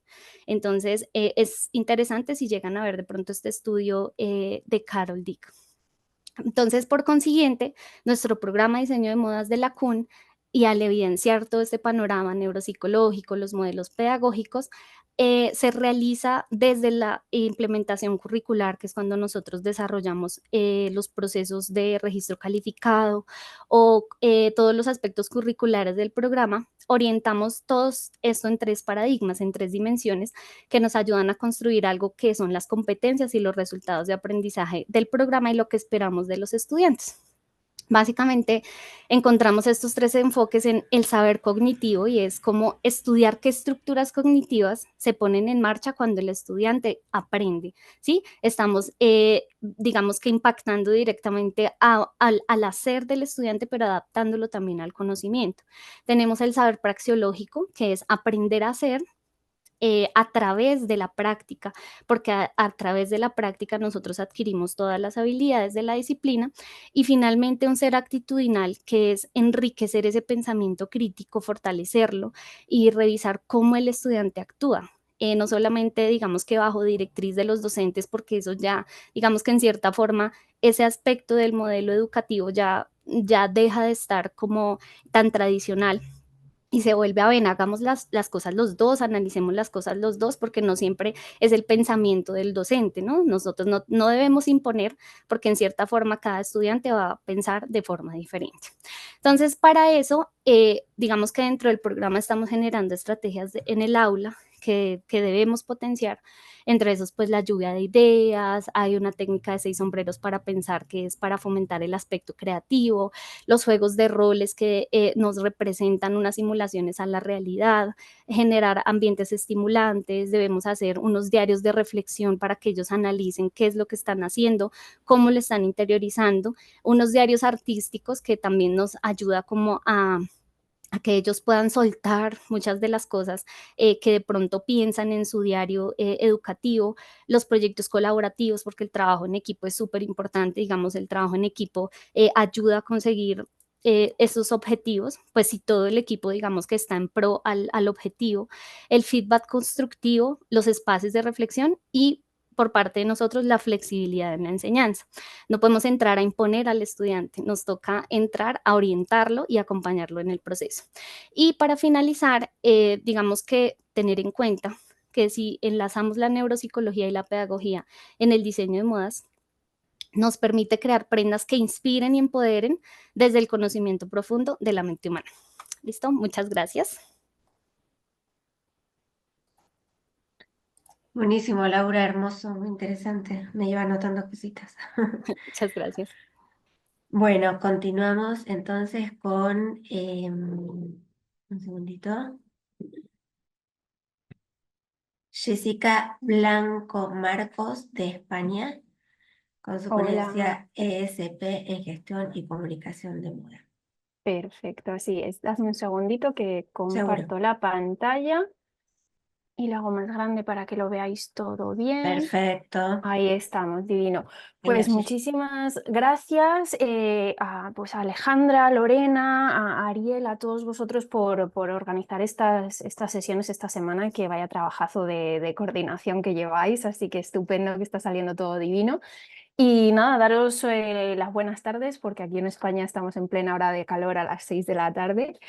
Entonces, es interesante si llegan a ver de pronto este estudio de Carol Dick. Entonces, por consiguiente, nuestro programa de diseño de modas de la CUN, y al evidenciar todo este panorama neuropsicológico, los modelos pedagógicos, se realiza desde la implementación curricular, que es cuando nosotros desarrollamos los procesos de registro calificado o todos los aspectos curriculares del programa. Orientamos todo esto en 3 paradigmas, en 3 dimensiones, que nos ayudan a construir algo que son las competencias y los resultados de aprendizaje del programa y lo que esperamos de los estudiantes. Básicamente encontramos estos 3 enfoques en el saber cognitivo, y es como estudiar qué estructuras cognitivas se ponen en marcha cuando el estudiante aprende, ¿sí? Estamos, digamos que impactando directamente al hacer del estudiante, pero adaptándolo también al conocimiento. Tenemos el saber praxeológico, que es aprender a hacer a través de la práctica, porque a través de la práctica nosotros adquirimos todas las habilidades de la disciplina. Y finalmente un ser actitudinal, que es enriquecer ese pensamiento crítico, fortalecerlo y revisar cómo el estudiante actúa. No solamente digamos que bajo directriz de los docentes, porque eso ya, digamos que en cierta forma, ese aspecto del modelo educativo ya deja de estar como tan tradicional, y se vuelve a ven, hagamos las cosas los dos, analicemos las cosas los dos, porque no siempre es el pensamiento del docente, ¿no? Nosotros no debemos imponer, porque en cierta forma cada estudiante va a pensar de forma diferente. Entonces, para eso, digamos que dentro del programa estamos generando estrategias en el aula que debemos potenciar. Entre esos, pues la lluvia de ideas, hay una técnica de 6 sombreros para pensar, que es para fomentar el aspecto creativo, los juegos de roles que nos representan unas simulaciones a la realidad, generar ambientes estimulantes, debemos hacer unos diarios de reflexión para que ellos analicen qué es lo que están haciendo, cómo lo están interiorizando, unos diarios artísticos que también nos ayuda como a a que ellos puedan soltar muchas de las cosas que de pronto piensan en su diario educativo, los proyectos colaborativos, porque el trabajo en equipo es súper importante, digamos, el trabajo en equipo ayuda a conseguir esos objetivos, pues si todo el equipo, digamos, que está en pro al objetivo, el feedback constructivo, los espacios de reflexión y por parte de nosotros la flexibilidad en la enseñanza. No podemos entrar a imponer al estudiante, nos toca entrar a orientarlo y acompañarlo en el proceso. Y para finalizar, digamos que tener en cuenta que si enlazamos la neuropsicología y la pedagogía en el diseño de modas, nos permite crear prendas que inspiren y empoderen desde el conocimiento profundo de la mente humana. ¿Listo? Muchas gracias. Buenísimo, Laura, hermoso, muy interesante. Me lleva anotando cositas. Muchas gracias. Bueno, continuamos entonces con un segundito. Jessica Blanco Marcos de España, con su Hola, ponencia ESP en gestión y comunicación de moda. perfecto. Así es. Hazme un segundito que Seguro. comparto la pantalla y la hago más grande para que lo veáis todo bien. Perfecto. Ahí estamos, divino. Venga, Pues Jessy. muchísimas gracias pues a Alejandra, a Lorena, a Ariel, a todos vosotros por organizar estas sesiones esta semana, que vaya trabajazo de coordinación que lleváis, así que estupendo que está saliendo todo divino. Y nada, daros las buenas tardes, porque aquí en España estamos en plena hora de calor a las 6 de la tarde.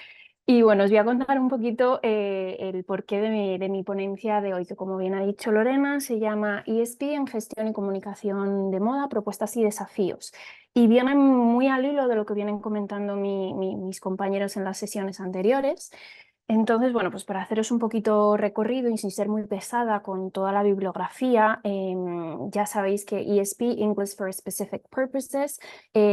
Y bueno, os voy a contar un poquito el porqué de mi ponencia de hoy, que como bien ha dicho Lorena, se llama ESP en gestión y comunicación de moda, propuestas y desafíos. Y viene muy al hilo de lo que vienen comentando mis compañeros en las sesiones anteriores. Entonces, bueno, pues para haceros un poquito recorrido y sin ser muy pesada con toda la bibliografía, ya sabéis que ESP, English for Specific Purposes,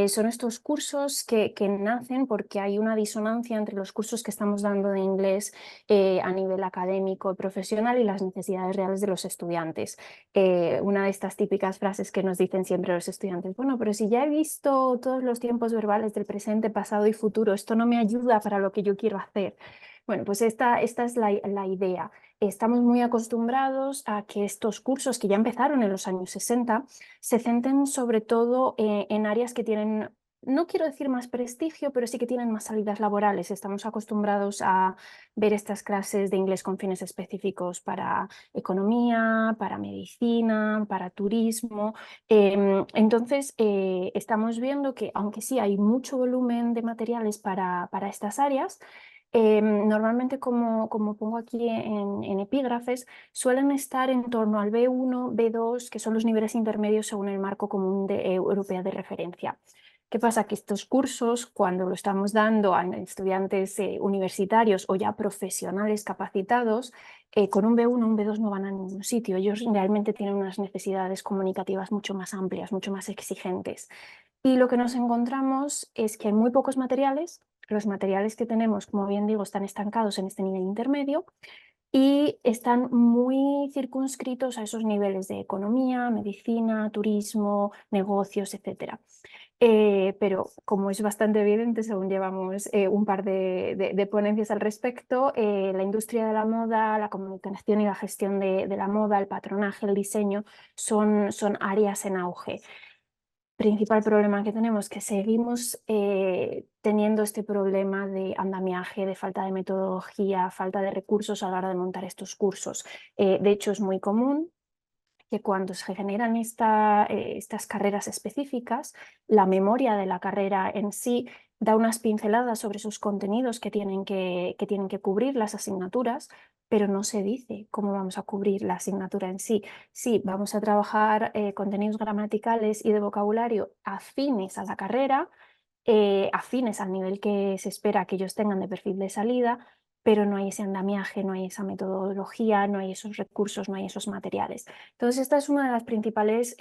son estos cursos que nacen porque hay una disonancia entre los cursos que estamos dando de inglés a nivel académico y profesional y las necesidades reales de los estudiantes. Una de estas típicas frases que nos dicen siempre los estudiantes: bueno, pero si ya he visto todos los tiempos verbales del presente, pasado y futuro, esto no me ayuda para lo que yo quiero hacer. Bueno, pues esta es la idea. Estamos muy acostumbrados a que estos cursos, que ya empezaron en los años 60, se centren sobre todo en áreas que tienen, no quiero decir más prestigio, pero sí que tienen más salidas laborales. Estamos acostumbrados a ver estas clases de inglés con fines específicos para economía, para medicina, para turismo. Entonces, estamos viendo que, aunque sí hay mucho volumen de materiales para estas áreas, normalmente, como pongo aquí en epígrafes, suelen estar en torno al B1, B2, que son los niveles intermedios según el marco común europeo de referencia. ¿Qué pasa? Que estos cursos, cuando lo estamos dando a estudiantes universitarios o ya profesionales capacitados, con un B1 un B2 no van a ningún sitio. Ellos realmente tienen unas necesidades comunicativas mucho más amplias, mucho más exigentes. Y lo que nos encontramos es que hay muy pocos materiales. Los materiales que tenemos, como bien digo, están estancados en este nivel intermedio y están muy circunscritos a esos niveles de economía, medicina, turismo, negocios, etc. Pero como es bastante evidente, según llevamos un par de ponencias al respecto, la industria de la moda, la comunicación y la gestión de la moda, el patronaje, el diseño, son áreas en auge. Principal problema que tenemos, que seguimos teniendo este problema de andamiaje, de falta de metodología, falta de recursos a la hora de montar estos cursos. De hecho, es muy común que cuando se generan estas carreras específicas, la memoria de la carrera en sí da unas pinceladas sobre sus contenidos que tienen que cubrir las asignaturas, pero no se dice cómo vamos a cubrir la asignatura en sí. Sí, vamos a trabajar contenidos gramaticales y de vocabulario afines a la carrera, afines al nivel que se espera que ellos tengan de perfil de salida, pero no hay ese andamiaje, no hay esa metodología, no hay esos recursos, no hay esos materiales. Entonces, esta es una de las principales,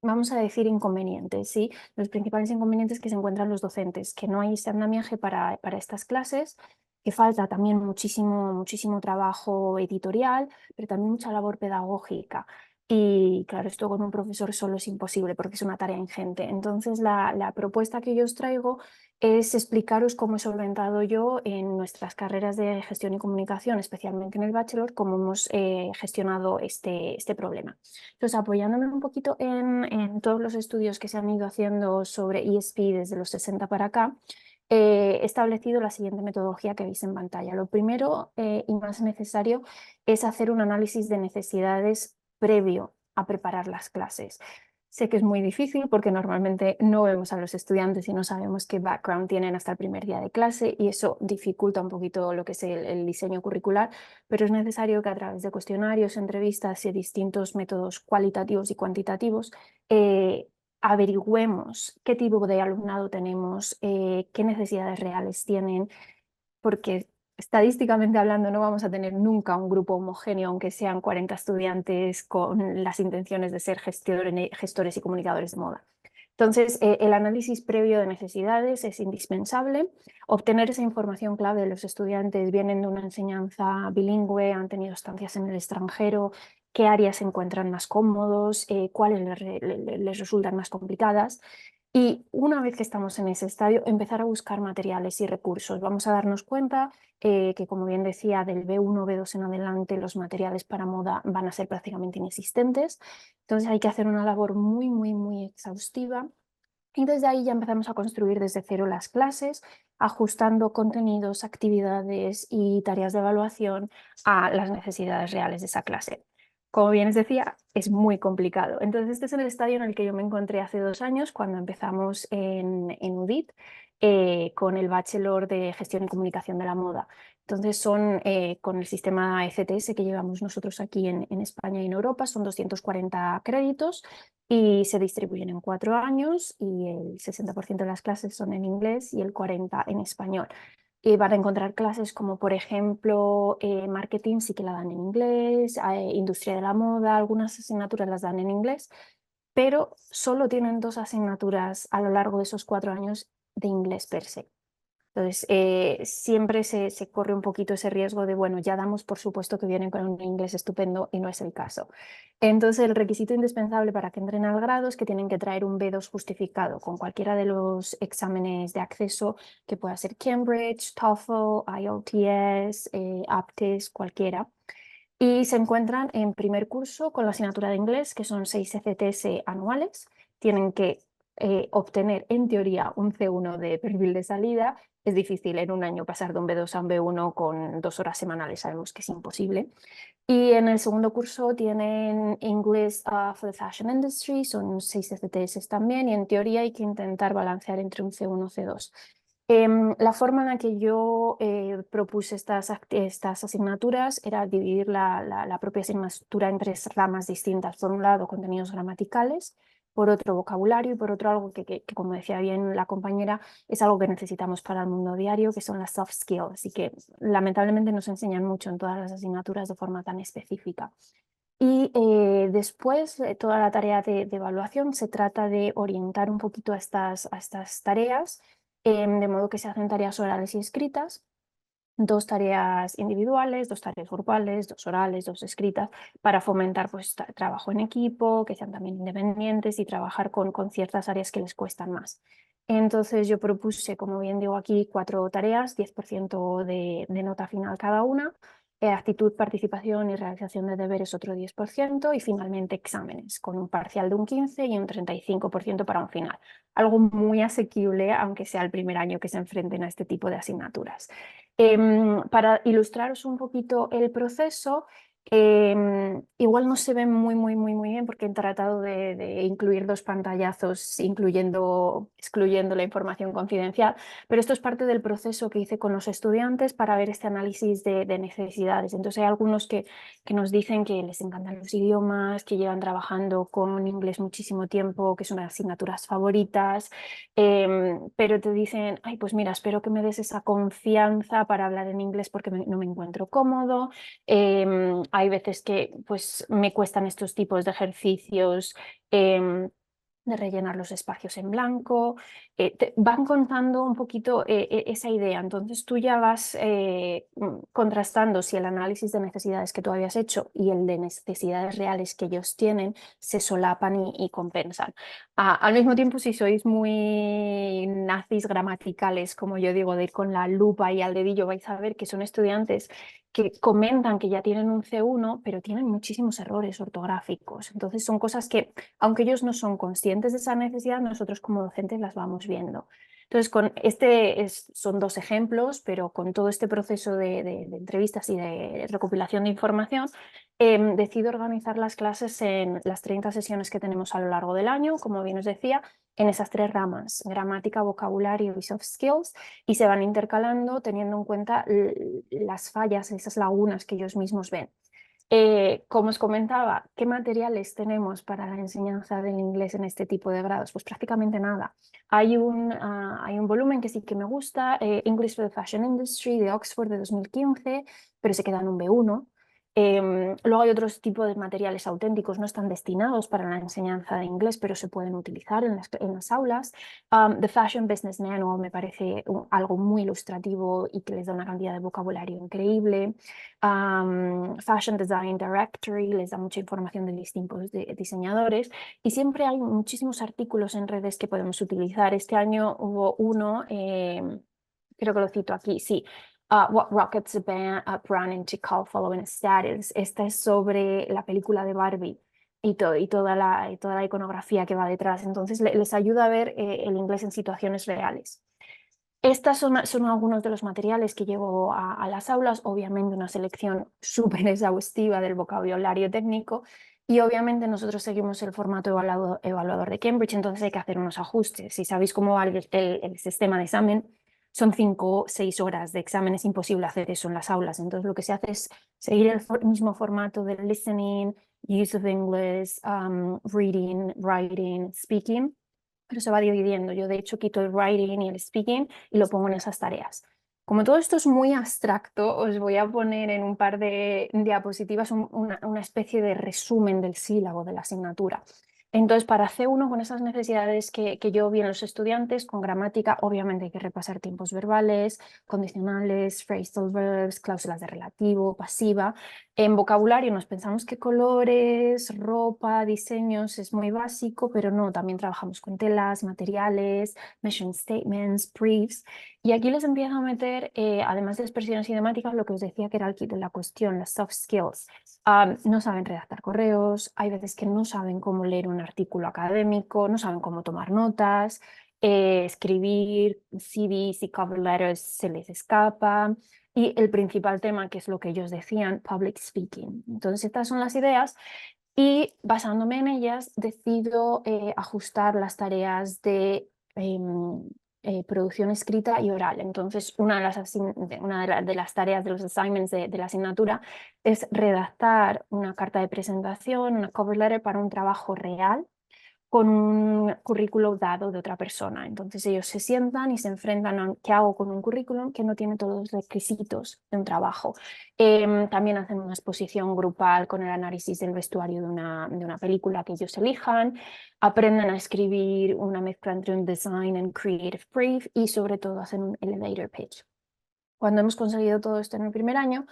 vamos a decir, inconvenientes, ¿sí? Los principales inconvenientes que se encuentran los docentes, que no hay ese andamiaje para estas clases, que falta también muchísimo trabajo editorial, pero también mucha labor pedagógica. Y claro, esto con un profesor solo es imposible porque es una tarea ingente. Entonces, la propuesta que yo os traigo es explicaros cómo he solventado yo en nuestras carreras de gestión y comunicación, especialmente en el bachelor, cómo hemos gestionado este problema. Entonces, apoyándome un poquito en todos los estudios que se han ido haciendo sobre ESP desde los 60 para acá, he establecido la siguiente metodología que veis en pantalla. Lo primero y más necesario es hacer un análisis de necesidades previo a preparar las clases. Sé que es muy difícil porque normalmente no vemos a los estudiantes y no sabemos qué background tienen hasta el primer día de clase y eso dificulta un poquito lo que es el diseño curricular, pero es necesario que a través de cuestionarios, entrevistas y distintos métodos cualitativos y cuantitativos averigüemos qué tipo de alumnado tenemos, qué necesidades reales tienen, porque estadísticamente hablando no vamos a tener nunca un grupo homogéneo, aunque sean 40 estudiantes con las intenciones de ser gestores y comunicadores de moda. Entonces, el análisis previo de necesidades es indispensable. Obtener esa información clave de los estudiantes, vienen de una enseñanza bilingüe, han tenido estancias en el extranjero, qué áreas se encuentran más cómodos, cuáles les resultan más complicadas. Y una vez que estamos en ese estadio, empezar a buscar materiales y recursos. Vamos a darnos cuenta que, como bien decía, del B1, B2 en adelante, los materiales para moda van a ser prácticamente inexistentes. Entonces hay que hacer una labor muy, muy, muy exhaustiva. Y desde ahí ya empezamos a construir desde cero las clases, ajustando contenidos, actividades y tareas de evaluación a las necesidades reales de esa clase. Como bien os decía, es muy complicado. Entonces, este es el estadio en el que yo me encontré hace 2 años, cuando empezamos en UDIT, con el Bachelor de Gestión y Comunicación de la Moda. Entonces, son con el sistema ECTS que llevamos nosotros aquí en España y en Europa, son 240 créditos y se distribuyen en 4 años y el 60% de las clases son en inglés y el 40% en español. Van a encontrar clases como, por ejemplo, marketing sí que la dan en inglés, industria de la moda, algunas asignaturas las dan en inglés, pero solo tienen 2 asignaturas a lo largo de esos 4 años de inglés per se. Entonces, siempre se corre un poquito ese riesgo de, bueno, ya damos por supuesto que vienen con un inglés estupendo y no es el caso. Entonces, el requisito indispensable para que entren al grado es que tienen que traer un B2 justificado con cualquiera de los exámenes de acceso, que pueda ser Cambridge, TOEFL, IELTS, APTES, cualquiera. Y se encuentran en primer curso con la asignatura de inglés, que son 6 ECTS anuales. Tienen que obtener, en teoría, un C1 de perfil de salida. Es difícil en un año pasar de un B2 a un B1 con 2 horas semanales, sabemos que es imposible. Y en el segundo curso tienen English for the Fashion Industry, son 6 ECTS también, y en teoría hay que intentar balancear entre un C1 y C2. La forma en la que yo propuse estas asignaturas era dividir la propia asignatura en 3 ramas distintas. Por un lado, contenidos gramaticales, por otro, vocabulario y por otro, algo que, como decía bien la compañera, es algo que necesitamos para el mundo diario, que son las soft skills y que lamentablemente nos enseñan mucho en todas las asignaturas de forma tan específica. Y después, toda la tarea de evaluación se trata de orientar un poquito a estas tareas, de modo que se hacen tareas orales y escritas, 2 tareas individuales, 2 tareas grupales, 2 orales, 2 escritas, para fomentar pues, trabajo en equipo, que sean también independientes y trabajar con ciertas áreas que les cuestan más. Entonces yo propuse, como bien digo aquí, 4 tareas, 10% de nota final cada una, actitud, participación y realización de deberes otro 10% y finalmente exámenes, con un parcial de un 15% y un 35% para un final. Algo muy asequible, aunque sea el primer año que se enfrenten a este tipo de asignaturas. Para ilustraros un poquito el proceso, igual no se ve muy bien porque he tratado de incluir 2 pantallazos, excluyendo la información confidencial, pero esto es parte del proceso que hice con los estudiantes para ver este análisis de necesidades. Entonces hay algunos que nos dicen que les encantan los idiomas, que llevan trabajando con inglés muchísimo tiempo, que son las asignaturas favoritas, pero te dicen, ay, pues mira, espero que me des esa confianza para hablar en inglés porque no me encuentro cómodo. Hay veces que pues, me cuestan estos tipos de ejercicios de rellenar los espacios en blanco, van contando un poquito esa idea. Entonces tú ya vas contrastando si el análisis de necesidades que tú habías hecho y el de necesidades reales que ellos tienen se solapan y compensan. Al mismo tiempo, si sois muy nazis gramaticales, como yo digo, de ir con la lupa y al dedillo, vais a ver que son estudiantes que comentan que ya tienen un C1, pero tienen muchísimos errores ortográficos. Entonces son cosas que, aunque ellos no son conscientes de esa necesidad, nosotros como docentes las vamos viendo. Entonces, son dos ejemplos, pero con todo este proceso de entrevistas y de recopilación de información, decido organizar las clases en las 30 sesiones que tenemos a lo largo del año, como bien os decía, en esas 3 ramas: gramática, vocabulario y soft skills, y se van intercalando teniendo en cuenta las fallas, esas lagunas que ellos mismos ven. Como os comentaba, ¿qué materiales tenemos para la enseñanza del inglés en este tipo de grados? Pues prácticamente nada. Hay un volumen que sí que me gusta, English for the Fashion Industry de Oxford de 2015, pero se queda en un B1. Luego hay otros tipos de materiales auténticos, no están destinados para la enseñanza de inglés, pero se pueden utilizar en las aulas. The Fashion Business Manual me parece algo muy ilustrativo y que les da una cantidad de vocabulario increíble. Fashion Design Directory les da mucha información de distintos diseñadores, y siempre hay muchísimos artículos en redes que podemos utilizar. Este año hubo uno, creo que lo cito aquí, sí. What rockets a brand into call following a status. Esta es sobre la película de Barbie y toda la iconografía que va detrás. Entonces les ayuda a ver el inglés en situaciones reales. Estas son algunos de los materiales que llevo a las aulas, obviamente una selección súper exhaustiva del vocabulario técnico, y obviamente nosotros seguimos el formato evaluador de Cambridge, entonces hay que hacer unos ajustes. Si sabéis cómo va el sistema de examen, son 5 o 6 horas de examen, es imposible hacer eso en las aulas. Entonces lo que se hace es seguir el mismo formato del listening, use of English, reading, writing, speaking, pero se va dividiendo. Yo de hecho quito el writing y el speaking y lo pongo en esas tareas. Como todo esto es muy abstracto, os voy a poner en un par de diapositivas una especie de resumen del sílabo de la asignatura. Entonces, para C1, con esas necesidades que yo vi en los estudiantes, con gramática, obviamente hay que repasar tiempos verbales, condicionales, phrasal verbs, cláusulas de relativo, pasiva. En vocabulario nos pensamos que colores, ropa, diseños es muy básico, pero no, también trabajamos con telas, materiales, mission statements, briefs. Y aquí les empiezo a meter, además de expresiones idiomáticas, lo que os decía que era el kit de la cuestión, las soft skills. No saben redactar correos, hay veces que no saben cómo leer un artículo académico, no saben cómo tomar notas, escribir CVs y cover letters se les escapa. Y el principal tema, que es lo que ellos decían, public speaking. Entonces, estas son las ideas y basándome en ellas decido ajustar las tareas de producción escrita y oral. Entonces, una de las tareas de los assignments de la asignatura es redactar una carta de presentación, una cover letter para un trabajo real con un currículum dado de otra persona. Entonces ellos se sientan y se enfrentan a qué hago con un currículum que no tiene todos los requisitos de un trabajo. También hacen una exposición grupal con el análisis del vestuario de una película que ellos elijan, aprenden a escribir una mezcla entre un design and creative brief y sobre todo hacen un elevator pitch. Cuando hemos conseguido todo esto en el primer año,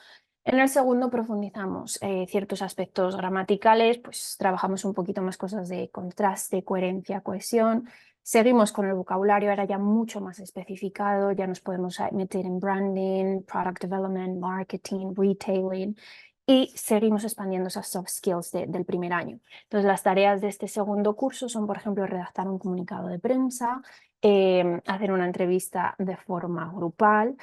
en el segundo profundizamos ciertos aspectos gramaticales, pues trabajamos un poquito más cosas de contraste, coherencia, cohesión. Seguimos con el vocabulario, ahora ya mucho más especificado, ya nos podemos meter en branding, product development, marketing, retailing, y seguimos expandiendo esas soft skills del primer año. Entonces, las tareas de este segundo curso son, por ejemplo, redactar un comunicado de prensa, hacer una entrevista de forma grupal,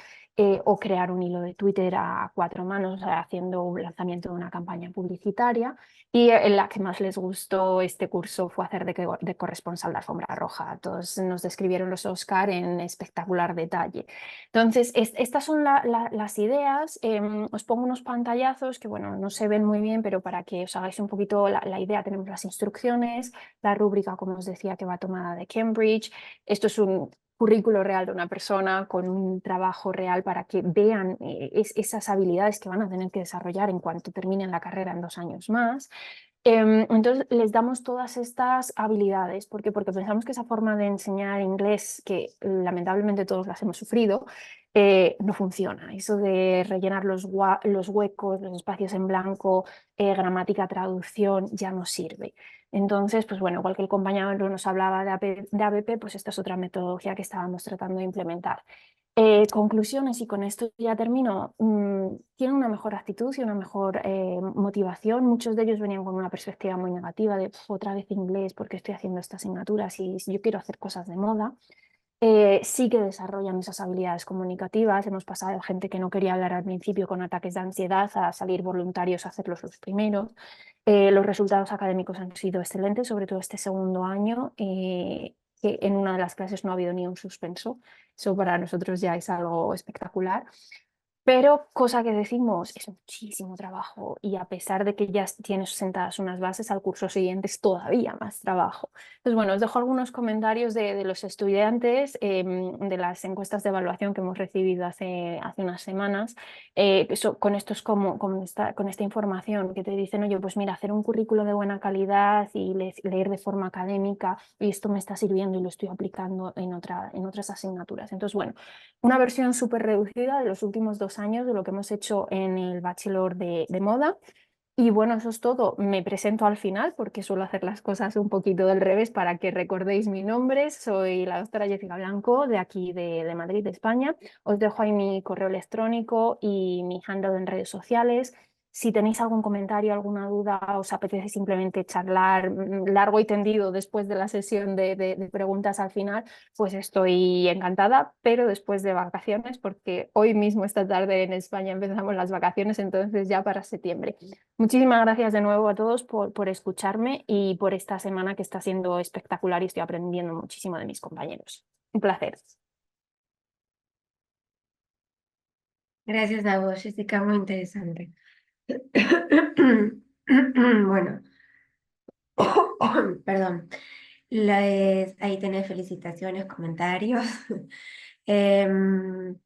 o crear un hilo de Twitter a 4 manos, o sea, haciendo un lanzamiento de una campaña publicitaria. Y en la que más les gustó este curso fue hacer de corresponsal de alfombra roja. Todos nos describieron los Oscar en espectacular detalle. Entonces, estas son las ideas. Os pongo unos pantallazos que, bueno, no se ven muy bien, pero para que os hagáis un poquito la idea, tenemos las instrucciones, la rúbrica, como os decía, que va tomada de Cambridge. Esto es un currículo real de una persona con un trabajo real para que vean esas habilidades que van a tener que desarrollar en cuanto terminen la carrera en 2 años más. Entonces les damos todas estas habilidades. ¿Por qué? Porque pensamos que esa forma de enseñar inglés, que lamentablemente todos las hemos sufrido, no funciona. Eso de rellenar los huecos, los espacios en blanco, gramática, traducción, ya no sirve. Entonces, pues bueno, igual que el compañero nos hablaba de ABP, pues esta es otra metodología que estábamos tratando de implementar. Conclusiones, y con esto ya termino. Tienen una mejor actitud y una mejor motivación. Muchos de ellos venían con una perspectiva muy negativa de otra vez inglés, porque estoy haciendo esta asignatura si yo quiero hacer cosas de moda. Sí que desarrollan esas habilidades comunicativas. Hemos pasado de gente que no quería hablar al principio con ataques de ansiedad a salir voluntarios a hacerlos los primeros. Los resultados académicos han sido excelentes, sobre todo este segundo año, que en una de las clases no ha habido ni un suspenso. Eso para nosotros ya es algo espectacular. Pero cosa que decimos, es muchísimo trabajo, y a pesar de que ya tienes sentadas unas bases, al curso siguiente es todavía más trabajo. Entonces, bueno, os dejo algunos comentarios de los estudiantes de las encuestas de evaluación que hemos recibido hace unas semanas. Con esto es con esta información que te dicen, oye, pues mira, hacer un currículo de buena calidad y leer de forma académica, y esto me está sirviendo y lo estoy aplicando en otras asignaturas. Entonces, bueno, una versión súper reducida de los últimos 2 años de lo que hemos hecho en el Bachelor de Moda. Y bueno, eso es todo. Me presento al final porque suelo hacer las cosas un poquito del revés para que recordéis mi nombre. Soy la doctora Jessica Blanco, de aquí de Madrid, de España. Os dejo ahí mi correo electrónico y mi handle en redes sociales. Si tenéis algún comentario, alguna duda, os apetece simplemente charlar largo y tendido después de la sesión de preguntas al final, pues estoy encantada, pero después de vacaciones, porque hoy mismo, esta tarde en España, empezamos las vacaciones, entonces ya para septiembre. Muchísimas gracias de nuevo a todos por escucharme y por esta semana que está siendo espectacular, y estoy aprendiendo muchísimo de mis compañeros. Un placer. Gracias a vos, Jessica, muy interesante. Bueno, perdón. Ahí tenés felicitaciones, comentarios. Em,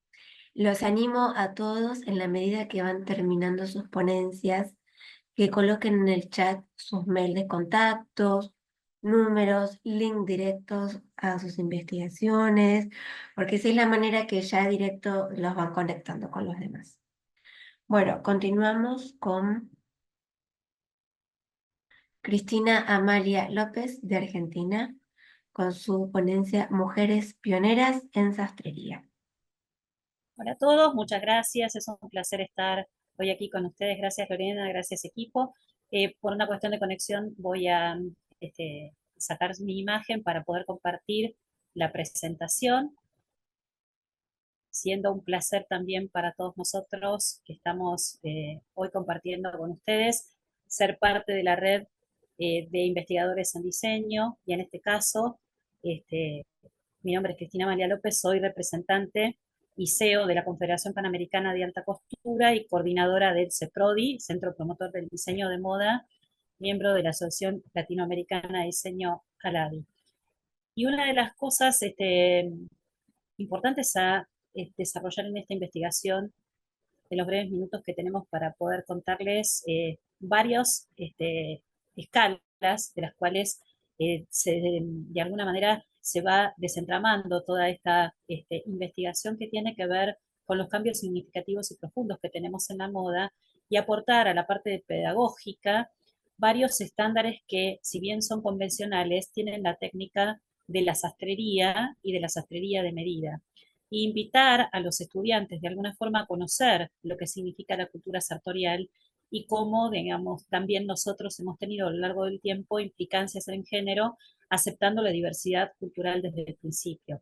los animo a todos, en la medida que van terminando sus ponencias, que coloquen en el chat sus mails de contactos, números, link directos a sus investigaciones, porque esa es la manera que ya directo los van conectando con los demás. Bueno, continuamos con Cristina Amalia López, de Argentina, con su ponencia Mujeres Pioneras en Sastrería. Hola a todos, muchas gracias, es un placer estar hoy aquí con ustedes. Gracias Lorena, gracias equipo. Por una cuestión de conexión voy a sacar mi imagen para poder compartir la presentación, siendo un placer también para todos nosotros que estamos hoy compartiendo con ustedes, ser parte de la red de investigadores en diseño, y en este caso, mi nombre es Cristina Amalia López, soy representante y CEO de la Confederación Panamericana de Alta Costura y coordinadora del CEPRODI, Centro Promotor del Diseño de Moda, miembro de la Asociación Latinoamericana de Diseño ALADI. Y una de las cosas importantes a desarrollar en esta investigación, en los breves minutos que tenemos para poder contarles varias escalas de las cuales de alguna manera se va desentramando toda esta investigación que tiene que ver con los cambios significativos y profundos que tenemos en la moda, y aportar a la parte pedagógica varios estándares que, si bien son convencionales, tienen la técnica de la sastrería y de la sastrería de medida. E invitar a los estudiantes de alguna forma a conocer lo que significa la cultura sartorial y cómo, digamos, también nosotros hemos tenido a lo largo del tiempo implicancias en género, aceptando la diversidad cultural desde el principio.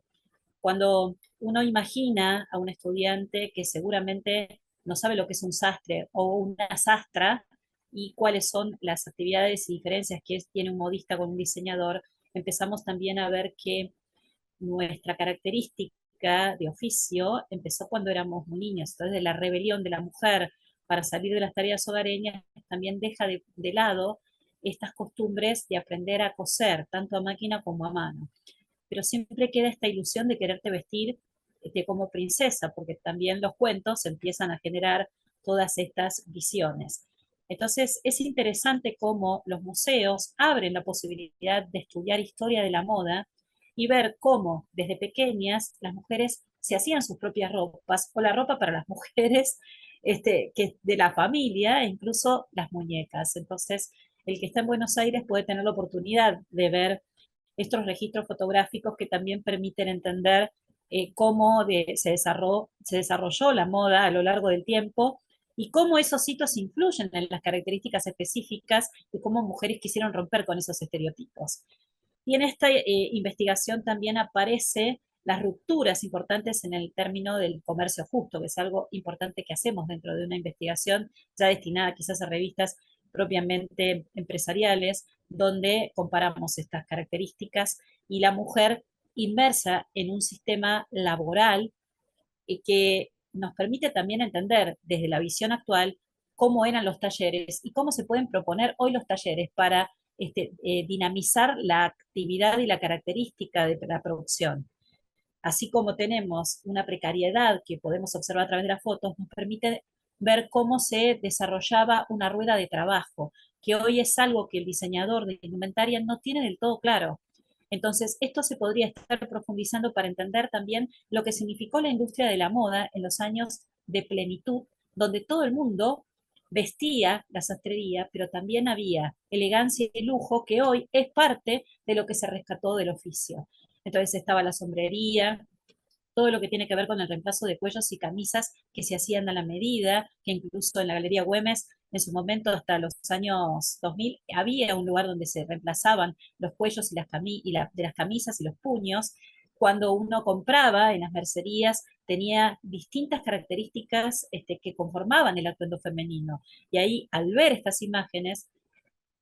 Cuando uno imagina a un estudiante que seguramente no sabe lo que es un sastre o una sastra y cuáles son las actividades y diferencias que tiene un modista con un diseñador, empezamos también a ver que nuestra característica de oficio empezó cuando éramos muy niños. Entonces, de la rebelión de la mujer para salir de las tareas hogareñas, también deja de lado estas costumbres de aprender a coser, tanto a máquina como a mano. Pero siempre queda esta ilusión de quererte vestir como princesa, porque también los cuentos empiezan a generar todas estas visiones. Entonces, es interesante cómo los museos abren la posibilidad de estudiar historia de la moda y ver cómo desde pequeñas las mujeres se hacían sus propias ropas, o la ropa para las mujeres que de la familia, e incluso las muñecas. Entonces, el que está en Buenos Aires puede tener la oportunidad de ver estos registros fotográficos que también permiten entender cómo se desarrolló la moda a lo largo del tiempo y cómo esos hitos influyen en las características específicas de cómo mujeres quisieron romper con esos estereotipos. Y en esta investigación también aparece las rupturas importantes en el término del comercio justo, que es algo importante que hacemos dentro de una investigación ya destinada quizás a revistas propiamente empresariales, donde comparamos estas características y la mujer inmersa en un sistema laboral que nos permite también entender desde la visión actual cómo eran los talleres y cómo se pueden proponer hoy los talleres para dinamizar la actividad y la característica de la producción. Así como tenemos una precariedad que podemos observar a través de las fotos, nos permite ver cómo se desarrollaba una rueda de trabajo, que hoy es algo que el diseñador de indumentaria no tiene del todo claro. Entonces, esto se podría estar profundizando para entender también lo que significó la industria de la moda en los años de plenitud, donde todo el mundo vestía la sastrería, pero también había elegancia y lujo que hoy es parte de lo que se rescató del oficio. Entonces estaba la sombrería, todo lo que tiene que ver con el reemplazo de cuellos y camisas que se hacían a la medida, que incluso en la Galería Güemes, en su momento hasta los años 2000, había un lugar donde se reemplazaban los cuellos de las camisas y los puños. Cuando uno compraba en las mercerías, tenía distintas características que conformaban el atuendo femenino. Y ahí, al ver estas imágenes,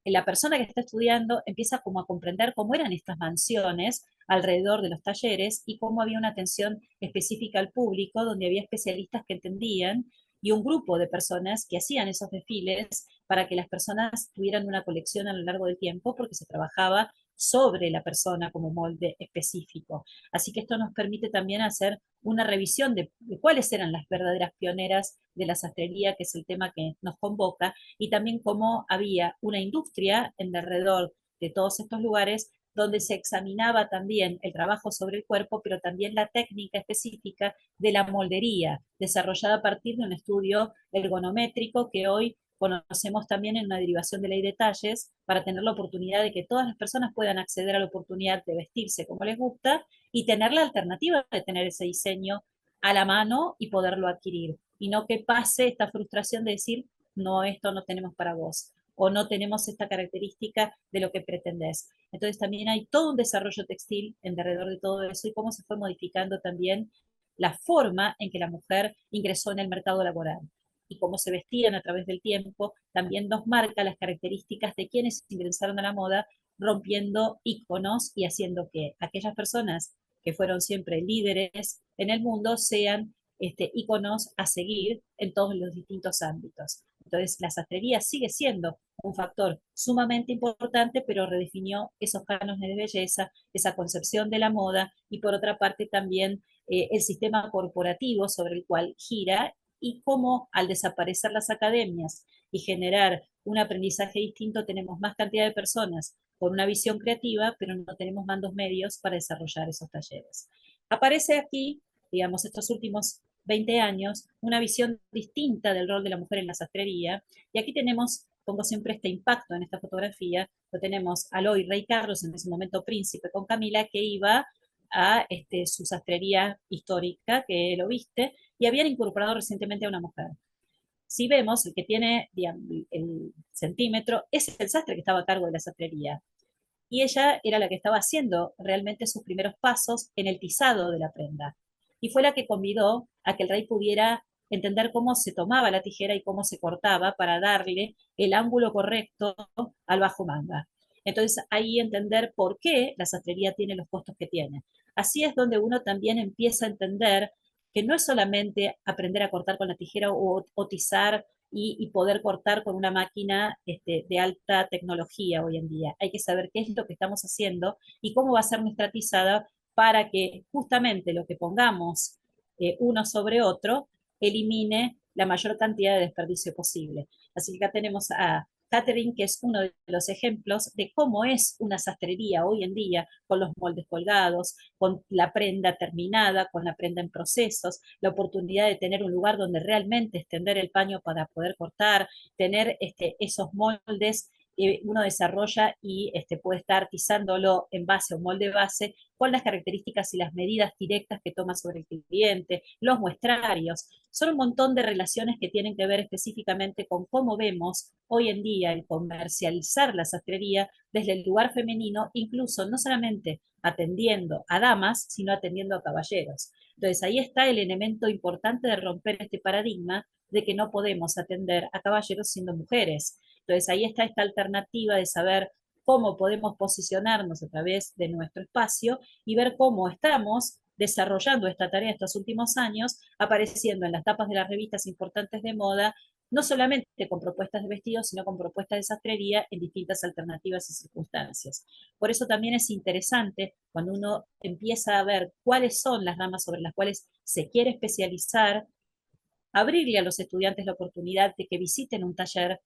la persona que está estudiando empieza como a comprender cómo eran estas mansiones alrededor de los talleres y cómo había una atención específica al público, donde había especialistas que entendían y un grupo de personas que hacían esos desfiles para que las personas tuvieran una colección a lo largo del tiempo, porque se trabajaba sobre la persona como molde específico. Así que esto nos permite también hacer una revisión de cuáles eran las verdaderas pioneras de la sastrería, que es el tema que nos convoca, y también cómo había una industria en alrededor de todos estos lugares donde se examinaba también el trabajo sobre el cuerpo, pero también la técnica específica de la moldería, desarrollada a partir de un estudio ergonométrico que hoy conocemos también en una derivación de ley de talles, para tener la oportunidad de que todas las personas puedan acceder a la oportunidad de vestirse como les gusta y tener la alternativa de tener ese diseño a la mano y poderlo adquirir. Y no que pase esta frustración de decir, no, esto no tenemos para vos, o no tenemos esta característica de lo que pretendés. Entonces también hay todo un desarrollo textil en alrededor de todo eso y cómo se fue modificando también la forma en que la mujer ingresó en el mercado laboral. Y cómo se vestían a través del tiempo, también nos marca las características de quienes ingresaron a la moda, rompiendo íconos y haciendo que aquellas personas que fueron siempre líderes en el mundo sean íconos a seguir en todos los distintos ámbitos. Entonces, la sastrería sigue siendo un factor sumamente importante, pero redefinió esos cánones de belleza, esa concepción de la moda y por otra parte también el sistema corporativo sobre el cual gira y cómo al desaparecer las academias y generar un aprendizaje distinto tenemos más cantidad de personas con una visión creativa, pero no tenemos mandos medios para desarrollar esos talleres. Aparece aquí, digamos, estos últimos 20 años, una visión distinta del rol de la mujer en la sastrería, y aquí tenemos, pongo siempre este impacto en esta fotografía, lo tenemos a Loy Rey Carlos, en ese momento príncipe, con Camila, que iba a su sastrería histórica, que lo viste, y habían incorporado recientemente a una mujer. Si vemos, el que tiene digamos, el centímetro es el sastre que estaba a cargo de la sastrería. Y ella era la que estaba haciendo realmente sus primeros pasos en el tizado de la prenda. Y fue la que convidó a que el rey pudiera entender cómo se tomaba la tijera y cómo se cortaba para darle el ángulo correcto al bajo manga. Entonces ahí entender por qué la sastrería tiene los costos que tiene. Así es donde uno también empieza a entender que no es solamente aprender a cortar con la tijera o tizar y poder cortar con una máquina de alta tecnología hoy en día. Hay que saber qué es lo que estamos haciendo y cómo va a ser nuestra tizada para que justamente lo que pongamos uno sobre otro elimine la mayor cantidad de desperdicio posible. Así que acá tenemos a Catherine, que es uno de los ejemplos de cómo es una sastrería hoy en día, con los moldes colgados, con la prenda terminada, con la prenda en procesos, la oportunidad de tener un lugar donde realmente extender el paño para poder cortar, tener esos moldes uno desarrolla y puede estar tizándolo en base a un molde base con las características y las medidas directas que toma sobre el cliente, los muestrarios. Son un montón de relaciones que tienen que ver específicamente con cómo vemos hoy en día el comercializar la sastrería desde el lugar femenino, incluso no solamente atendiendo a damas, sino atendiendo a caballeros. Entonces ahí está el elemento importante de romper este paradigma de que no podemos atender a caballeros siendo mujeres. Entonces ahí está esta alternativa de saber cómo podemos posicionarnos a través de nuestro espacio y ver cómo estamos desarrollando esta tarea estos últimos años, apareciendo en las tapas de las revistas importantes de moda, no solamente con propuestas de vestidos, sino con propuestas de sastrería en distintas alternativas y circunstancias. Por eso también es interesante cuando uno empieza a ver cuáles son las ramas sobre las cuales se quiere especializar, abrirle a los estudiantes la oportunidad de que visiten un taller,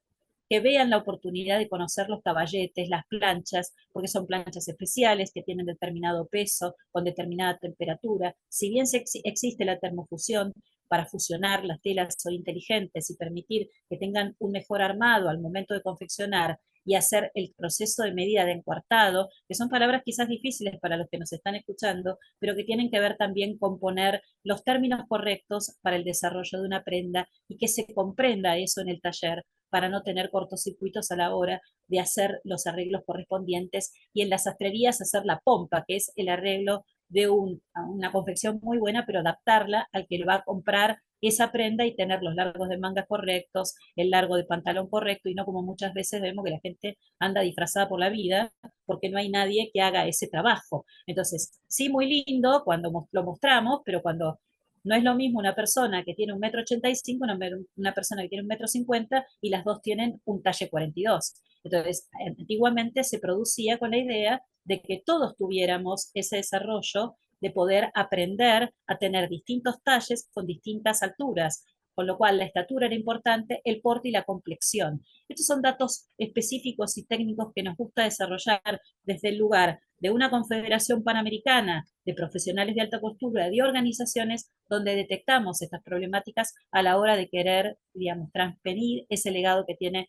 que vean la oportunidad de conocer los caballetes, las planchas, porque son planchas especiales que tienen determinado peso, con determinada temperatura. Si bien existe la termofusión para fusionar las telas, son inteligentes y permitir que tengan un mejor armado al momento de confeccionar y hacer el proceso de medida de encuartado, que son palabras quizás difíciles para los que nos están escuchando, pero que tienen que ver también con poner los términos correctos para el desarrollo de una prenda y que se comprenda eso en el taller para no tener cortocircuitos a la hora de hacer los arreglos correspondientes y en las sastrerías hacer la pompa, que es el arreglo de una confección muy buena, pero adaptarla al que le va a comprar esa prenda y tener los largos de manga correctos, el largo de pantalón correcto, y no como muchas veces vemos que la gente anda disfrazada por la vida porque no hay nadie que haga ese trabajo. Entonces, sí, muy lindo cuando lo mostramos, pero cuando no es lo mismo una persona que tiene 1,85 m, una persona que tiene 1,50 m y las dos tienen un talle 42. Entonces, antiguamente se producía con la idea de que todos tuviéramos ese desarrollo de poder aprender a tener distintos talles con distintas alturas, con lo cual la estatura era importante, el porte y la complexión. Estos son datos específicos y técnicos que nos gusta desarrollar desde el lugar de una confederación panamericana de profesionales de alta costura, de organizaciones donde detectamos estas problemáticas a la hora de querer, digamos, transferir ese legado que tiene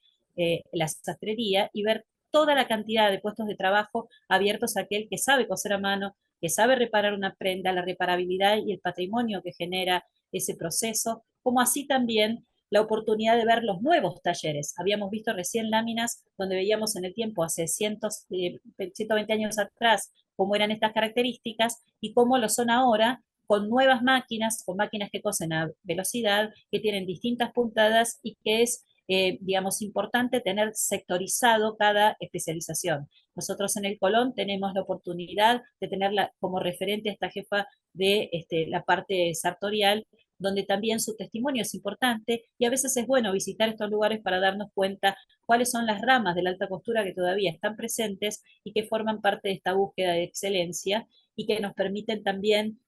la sastrería y ver toda la cantidad de puestos de trabajo abiertos a aquel que sabe coser a mano, que sabe reparar una prenda, la reparabilidad y el patrimonio que genera ese proceso, como así también la oportunidad de ver los nuevos talleres. Habíamos visto recién láminas donde veíamos en el tiempo, hace 120 años atrás, cómo eran estas características y cómo lo son ahora, con nuevas máquinas, con máquinas que cosen a velocidad, que tienen distintas puntadas y que es, digamos, importante tener sectorizado cada especialización. Nosotros en el Colón tenemos la oportunidad de tenerla como referente a esta jefa de la parte sartorial, donde también su testimonio es importante y a veces es bueno visitar estos lugares para darnos cuenta cuáles son las ramas de la alta costura que todavía están presentes y que forman parte de esta búsqueda de excelencia y que nos permiten también,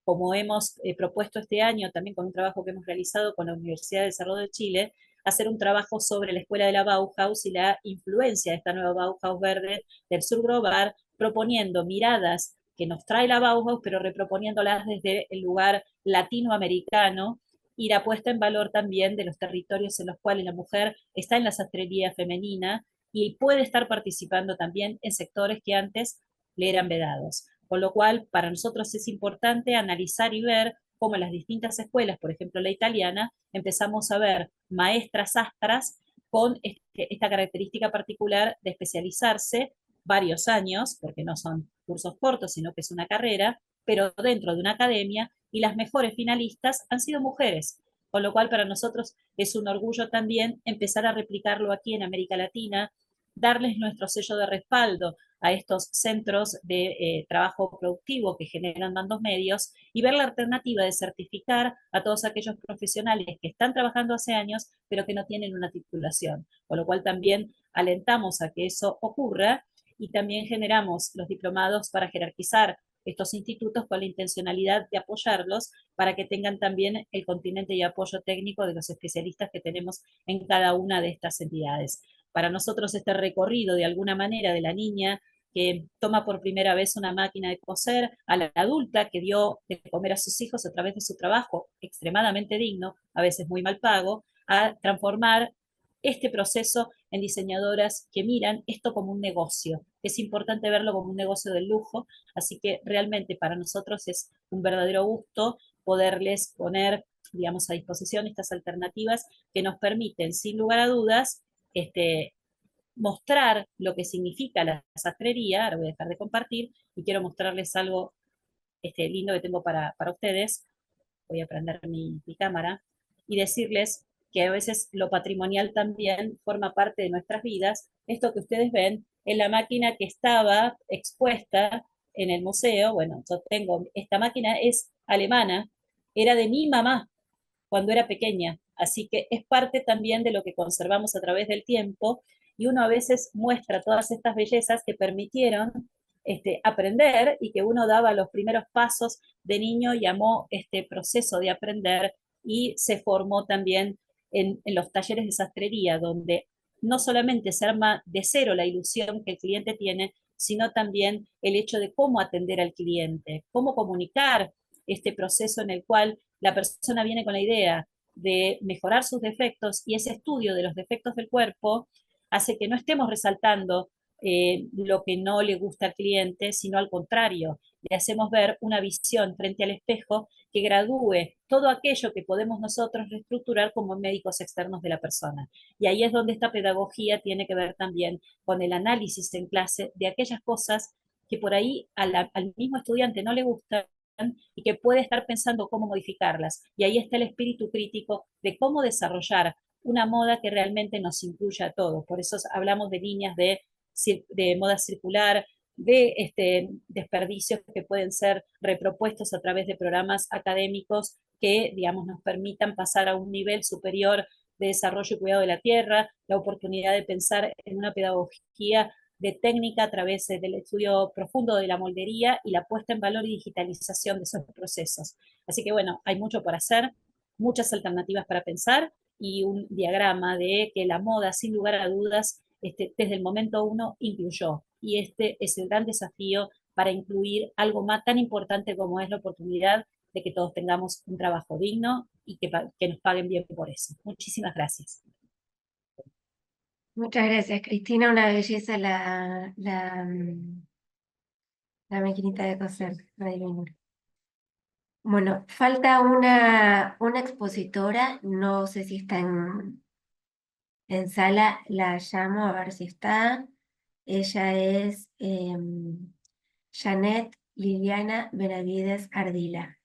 como hemos propuesto este año, también con un trabajo que hemos realizado con la Universidad de Desarrollo de Chile, hacer un trabajo sobre la escuela de la Bauhaus y la influencia de esta nueva Bauhaus verde del sur global, proponiendo miradas que nos trae la Bauhaus, pero reproponiéndolas desde el lugar latinoamericano y la puesta en valor también de los territorios en los cuales la mujer está en la sastrería femenina y puede estar participando también en sectores que antes le eran vedados. Con lo cual, para nosotros es importante analizar y ver cómo en las distintas escuelas, por ejemplo la italiana, empezamos a ver maestras astras con esta característica particular de especializarse varios años, porque no son cursos cortos, sino que es una carrera, pero dentro de una academia, y las mejores finalistas han sido mujeres, con lo cual para nosotros es un orgullo también empezar a replicarlo aquí en América Latina, darles nuestro sello de respaldo a estos centros de trabajo productivo que generan mandos medios y ver la alternativa de certificar a todos aquellos profesionales que están trabajando hace años pero que no tienen una titulación, con lo cual también alentamos a que eso ocurra y también generamos los diplomados para jerarquizar estos institutos con la intencionalidad de apoyarlos para que tengan también el continente y apoyo técnico de los especialistas que tenemos en cada una de estas entidades. Para nosotros este recorrido de alguna manera de la niña que toma por primera vez una máquina de coser, a la adulta que dio de comer a sus hijos a través de su trabajo extremadamente digno, a veces muy mal pago, a transformar este proceso en diseñadoras que miran esto como un negocio. Es importante verlo como un negocio del lujo, así que realmente para nosotros es un verdadero gusto poderles poner, digamos, a disposición estas alternativas que nos permiten, sin lugar a dudas, mostrar lo que significa la sastrería. Ahora voy a dejar de compartir y quiero mostrarles algo lindo que tengo para ustedes. Voy a prender mi cámara y decirles que a veces lo patrimonial también forma parte de nuestras vidas. Esto que ustedes ven es la máquina que estaba expuesta en el museo. Bueno, yo tengo, esta máquina es alemana, era de mi mamá cuando era pequeña, así que es parte también de lo que conservamos a través del tiempo y uno a veces muestra todas estas bellezas que permitieron aprender y que uno daba los primeros pasos de niño y amó este proceso de aprender y se formó también en los talleres de sastrería, donde no solamente se arma de cero la ilusión que el cliente tiene, sino también el hecho de cómo atender al cliente, cómo comunicar este proceso en el cual la persona viene con la idea de mejorar sus defectos y ese estudio de los defectos del cuerpo hace que no estemos resaltando lo que no le gusta al cliente, sino al contrario, le hacemos ver una visión frente al espejo que gradúe todo aquello que podemos nosotros reestructurar como médicos externos de la persona. Y ahí es donde esta pedagogía tiene que ver también con el análisis en clase de aquellas cosas que por ahí al mismo estudiante no le gustan y que puede estar pensando cómo modificarlas. Y ahí está el espíritu crítico de cómo desarrollar una moda que realmente nos incluya a todos. Por eso hablamos de líneas de moda circular, de desperdicios que pueden ser repropuestos a través de programas académicos que, digamos, nos permitan pasar a un nivel superior de desarrollo y cuidado de la tierra, la oportunidad de pensar en una pedagogía de técnica a través del estudio profundo de la moldería y la puesta en valor y digitalización de esos procesos. Así que bueno, hay mucho por hacer, muchas alternativas para pensar y un diagrama de que la moda, sin lugar a dudas, desde el momento uno incluyó. Y este es el gran desafío para incluir algo más tan importante como es la oportunidad de que todos tengamos un trabajo digno y que nos paguen bien por eso. Muchísimas gracias. Muchas gracias, Cristina. Una belleza la maquinita de coser. Adivina. Bueno, falta una expositora, no sé si está en sala, la llamo a ver si está. Ella es Janet Liliana Benavides Ardila.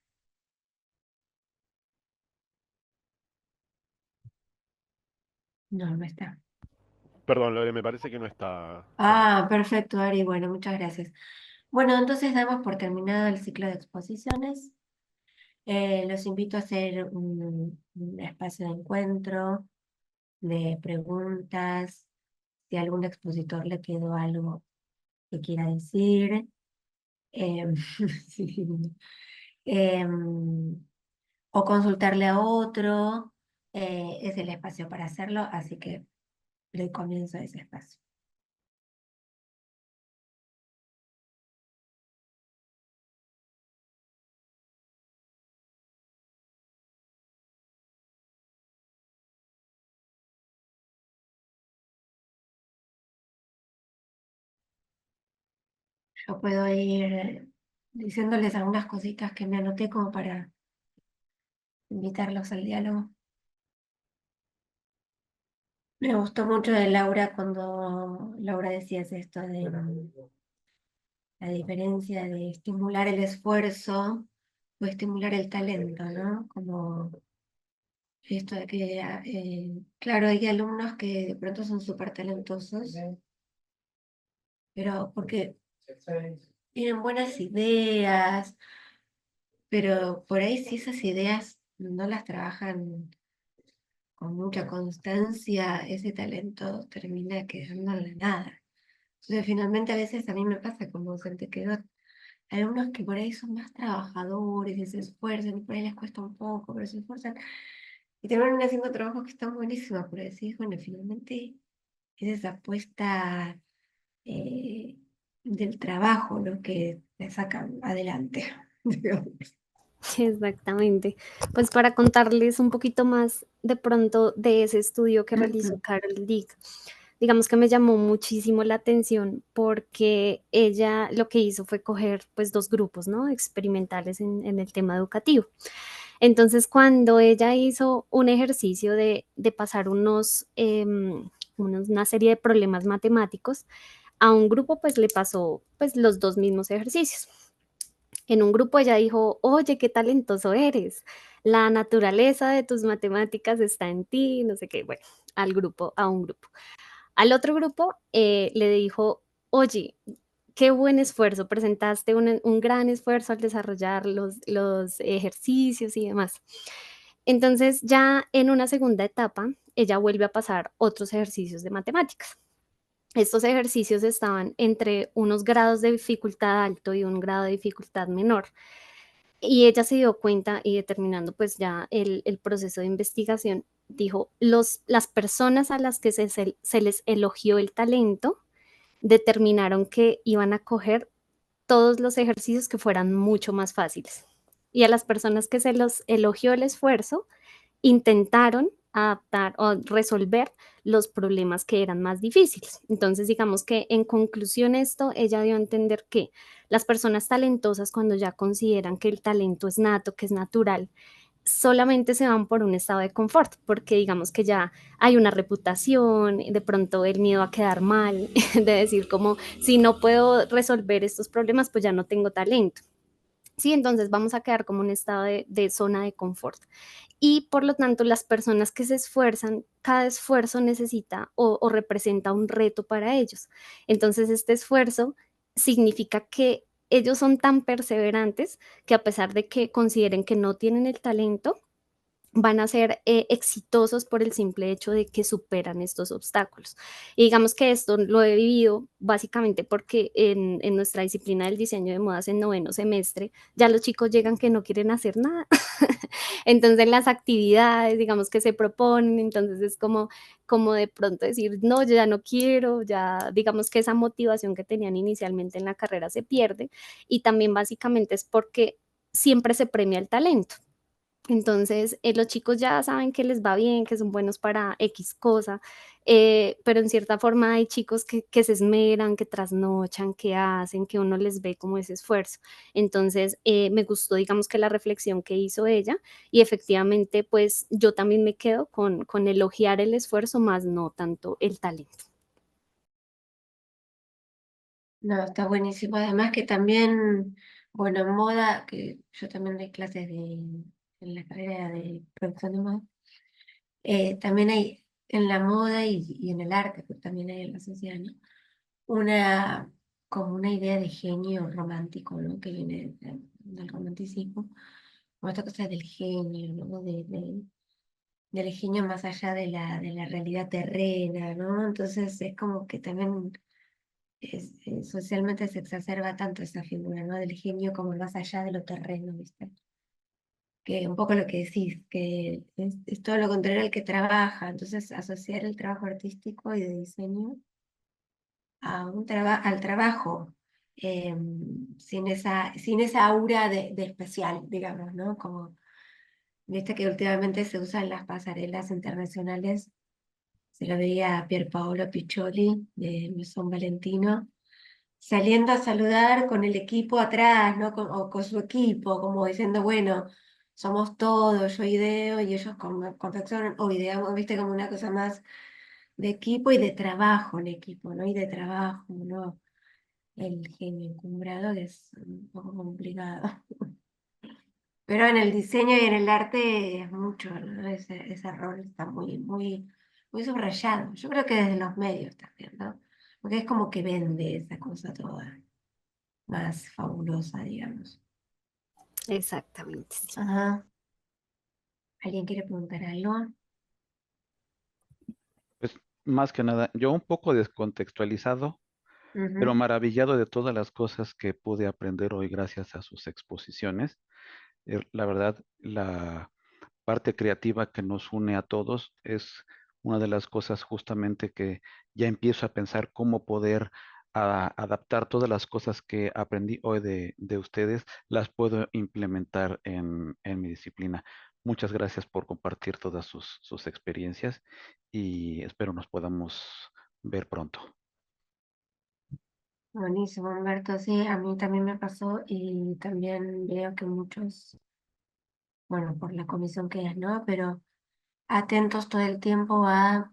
No, no está. Perdón, Lore, me parece que no está. Ah, perfecto, Ari. Bueno, muchas gracias. Bueno, entonces damos por terminado el ciclo de exposiciones. Los invito a hacer un espacio de encuentro, de preguntas, si a algún expositor le quedó algo que quiera decir. Sí. Em, o consultarle a otro, es el espacio para hacerlo, así que doy comienzo a ese espacio. Yo puedo ir diciéndoles algunas cositas que me anoté como para invitarlos al diálogo. Me gustó mucho de Laura cuando Laura decías esto de la diferencia de estimular el esfuerzo o estimular el talento, ¿no? Como esto de que, claro, hay alumnos que de pronto son súper talentosos, pero porque tienen buenas ideas, pero por ahí si esas ideas no las trabajan con mucha constancia, ese talento termina quedando en la nada. Entonces finalmente a veces a mí me pasa como docente que Hay unos que por ahí son más trabajadores y se esfuerzan y por ahí les cuesta un poco, pero se esfuerzan y terminan haciendo trabajos que están buenísimos, pero decís, bueno, finalmente es esa apuesta eh, del trabajo lo que te sacan adelante, digamos. Exactamente. Pues para contarles un poquito más de pronto de ese estudio que realizó Carol Dick, digamos que me llamó muchísimo la atención porque ella lo que hizo fue coger pues dos grupos, ¿no? Experimentales en el tema educativo. Entonces, cuando ella hizo un ejercicio de pasar una serie de problemas matemáticos, a un grupo pues le pasó pues los dos mismos ejercicios. En un grupo ella dijo, oye, qué talentoso eres, la naturaleza de tus matemáticas está en ti, no sé qué, bueno, a un grupo. Al otro grupo le dijo, oye, qué buen esfuerzo, presentaste un gran esfuerzo al desarrollar los ejercicios y demás. Entonces ya en una segunda etapa, ella vuelve a pasar otros ejercicios de matemáticas. Estos ejercicios estaban entre unos grados de dificultad alto y un grado de dificultad menor. Y ella se dio cuenta y determinando pues ya el proceso de investigación, dijo, las personas a las que se les elogió el talento determinaron que iban a coger todos los ejercicios que fueran mucho más fáciles. Y a las personas que se los elogió el esfuerzo, intentaron adaptar o resolver los problemas que eran más difíciles. Entonces, digamos que en conclusión esto, ella dio a entender que las personas talentosas, cuando ya consideran que el talento es nato, que es natural, solamente se van por un estado de confort, porque digamos que ya hay una reputación, de pronto el miedo a quedar mal, de decir como, si no puedo resolver estos problemas, pues ya no tengo talento. Sí, entonces vamos a quedar como un estado de zona de confort. Y por lo tanto, las personas que se esfuerzan, cada esfuerzo necesita o representa un reto para ellos. Entonces, este esfuerzo significa que ellos son tan perseverantes que a pesar de que consideren que no tienen el talento, van a ser exitosos por el simple hecho de que superan estos obstáculos. Y digamos que esto lo he vivido básicamente porque en nuestra disciplina del diseño de modas en noveno semestre, ya los chicos llegan que no quieren hacer nada. Entonces las actividades, digamos que se proponen, entonces es como de pronto decir, no, yo ya no quiero, ya digamos que esa motivación que tenían inicialmente en la carrera se pierde y también básicamente es porque siempre se premia el talento. Entonces, los chicos ya saben que les va bien, que son buenos para X cosa, pero en cierta forma hay chicos que se esmeran, que trasnochan, que hacen, que uno les ve como ese esfuerzo. Entonces, me gustó, digamos, que la reflexión que hizo ella y efectivamente, pues yo también me quedo con elogiar el esfuerzo, más no tanto el talento. No, está buenísimo. Además que también, bueno, en moda, que yo también doy clases en la carrera de producción de moda, también hay en la moda y en el arte, pero también hay en la sociedad, ¿no? Una, como una idea de genio romántico, ¿no? Que viene del romanticismo, como esta cosa del genio, ¿no? Del genio más allá de la realidad terrena, ¿no? Entonces es como que también socialmente se exacerba tanto esa figura, ¿no? Del genio como más allá de lo terreno, ¿viste? Que un poco lo que decís, que es todo lo contrario al que trabaja, entonces asociar el trabajo artístico y de diseño a al trabajo, eh, sin esa aura de especial, digamos, ¿no? Como, viste que últimamente se usan las pasarelas internacionales, se lo veía a Pierpaolo Piccioli de Mesón Valentino, saliendo a saludar con el equipo atrás, ¿no? O con su equipo, como diciendo, bueno, somos todos, yo ideo y ellos confeccionan, o ideamos, viste, como una cosa más de equipo y de trabajo en equipo, ¿no? Y de trabajo, ¿no? El genio encumbrado que es un poco complicado. Pero en el diseño y en el arte es mucho, ¿no? Ese rol está muy subrayado. Yo creo que desde los medios también, ¿no? Porque es como que vende esa cosa toda más fabulosa, digamos. Exactamente, sí. Ajá. ¿Alguien quiere preguntar algo? Pues más que nada, yo un poco descontextualizado, pero Ujú. maravillado de todas las cosas que pude aprender hoy gracias a sus exposiciones. La verdad, la parte creativa que nos une a todos es una de las cosas justamente que ya empiezo a pensar cómo poder adaptar todas las cosas que aprendí hoy de ustedes, las puedo implementar en mi disciplina. Muchas gracias por compartir todas sus experiencias y espero nos podamos ver pronto. Buenísimo, Humberto. Sí, a mí también me pasó y también veo que muchos, bueno, por la comisión que es, ¿no? Pero atentos todo el tiempo a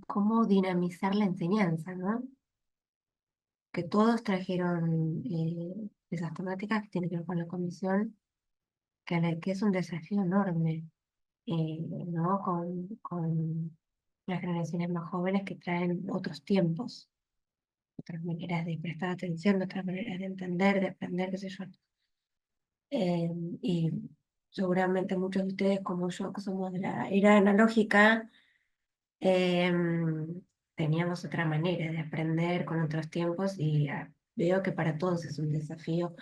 cómo dinamizar la enseñanza, ¿no? Que todos trajeron esas temáticas que tienen que ver con la comisión, que es un desafío enorme, ¿no? Con las generaciones más jóvenes que traen otros tiempos, otras maneras de prestar atención, otras maneras de entender, de aprender, qué sé yo. Y seguramente muchos de ustedes, como yo, que somos de la era analógica, teníamos otra manera de aprender con otros tiempos y veo que para todos es un desafío.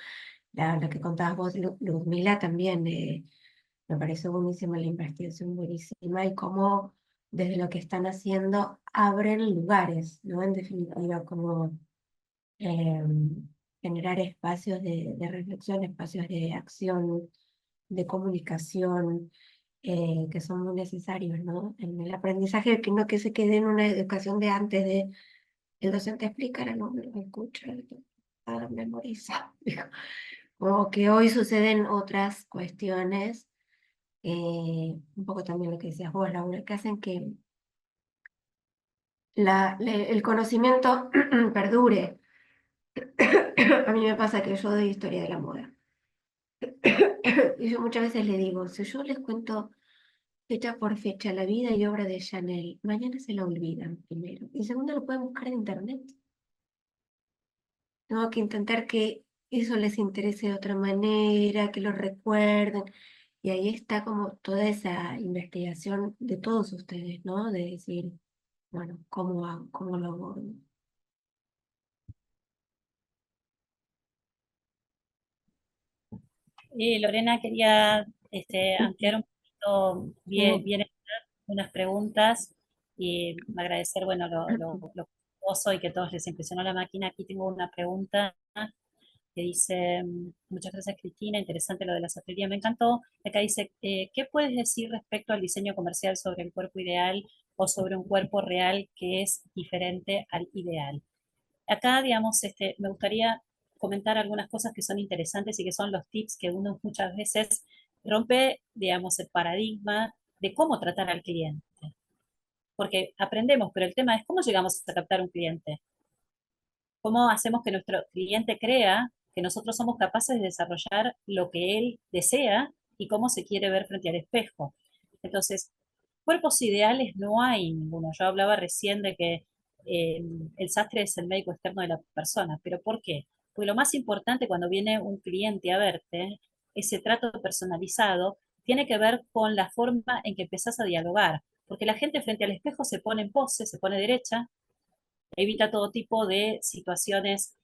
Lo que contabas vos, Luzmila, también me pareció buenísima la investigación, buenísima, y cómo desde lo que están haciendo abren lugares, ¿no? En definitiva, como eh, generar espacios de reflexión, espacios de acción, de comunicación, que son muy necesarios, ¿no? En el aprendizaje, que no que se quede en una educación de antes de el docente explica, el alumno lo escucha, memoriza. Digo, como que hoy suceden otras cuestiones, un poco también lo que decías vos, Laura, que hacen que el conocimiento perdure. A mí me pasa que yo doy historia de la moda. Y yo muchas veces le digo, si yo les cuento fecha por fecha la vida y obra de Chanel, mañana se la olvidan primero. Y segundo, lo pueden buscar en internet. Tengo que intentar que eso les interese de otra manera, que lo recuerden. Y ahí está como toda esa investigación de todos ustedes, ¿no? De decir, bueno, ¿cómo hago? ¿Cómo lo abordo? Lorena, quería ampliar un poquito Sí. bien unas preguntas y agradecer, bueno, lo curioso y que a todos les impresionó la máquina. Aquí tengo una pregunta que dice, muchas gracias Cristina, interesante lo de la sastrería, me encantó. Acá dice, ¿qué puedes decir respecto al diseño comercial sobre el cuerpo ideal o sobre un cuerpo real que es diferente al ideal? Acá, digamos, me gustaría comentar algunas cosas que son interesantes y que son los tips que uno muchas veces rompe, digamos, el paradigma de cómo tratar al cliente. Porque aprendemos, pero el tema es cómo llegamos a captar un cliente. ¿Cómo hacemos que nuestro cliente crea que nosotros somos capaces de desarrollar lo que él desea y cómo se quiere ver frente al espejo? Entonces, cuerpos ideales no hay ninguno. Yo hablaba recién de que el sastre es el médico externo de la persona, pero ¿por qué? Porque lo más importante cuando viene un cliente a verte, ese trato personalizado, tiene que ver con la forma en que empezás a dialogar, porque la gente frente al espejo se pone en pose, se pone derecha, evita todo tipo de situaciones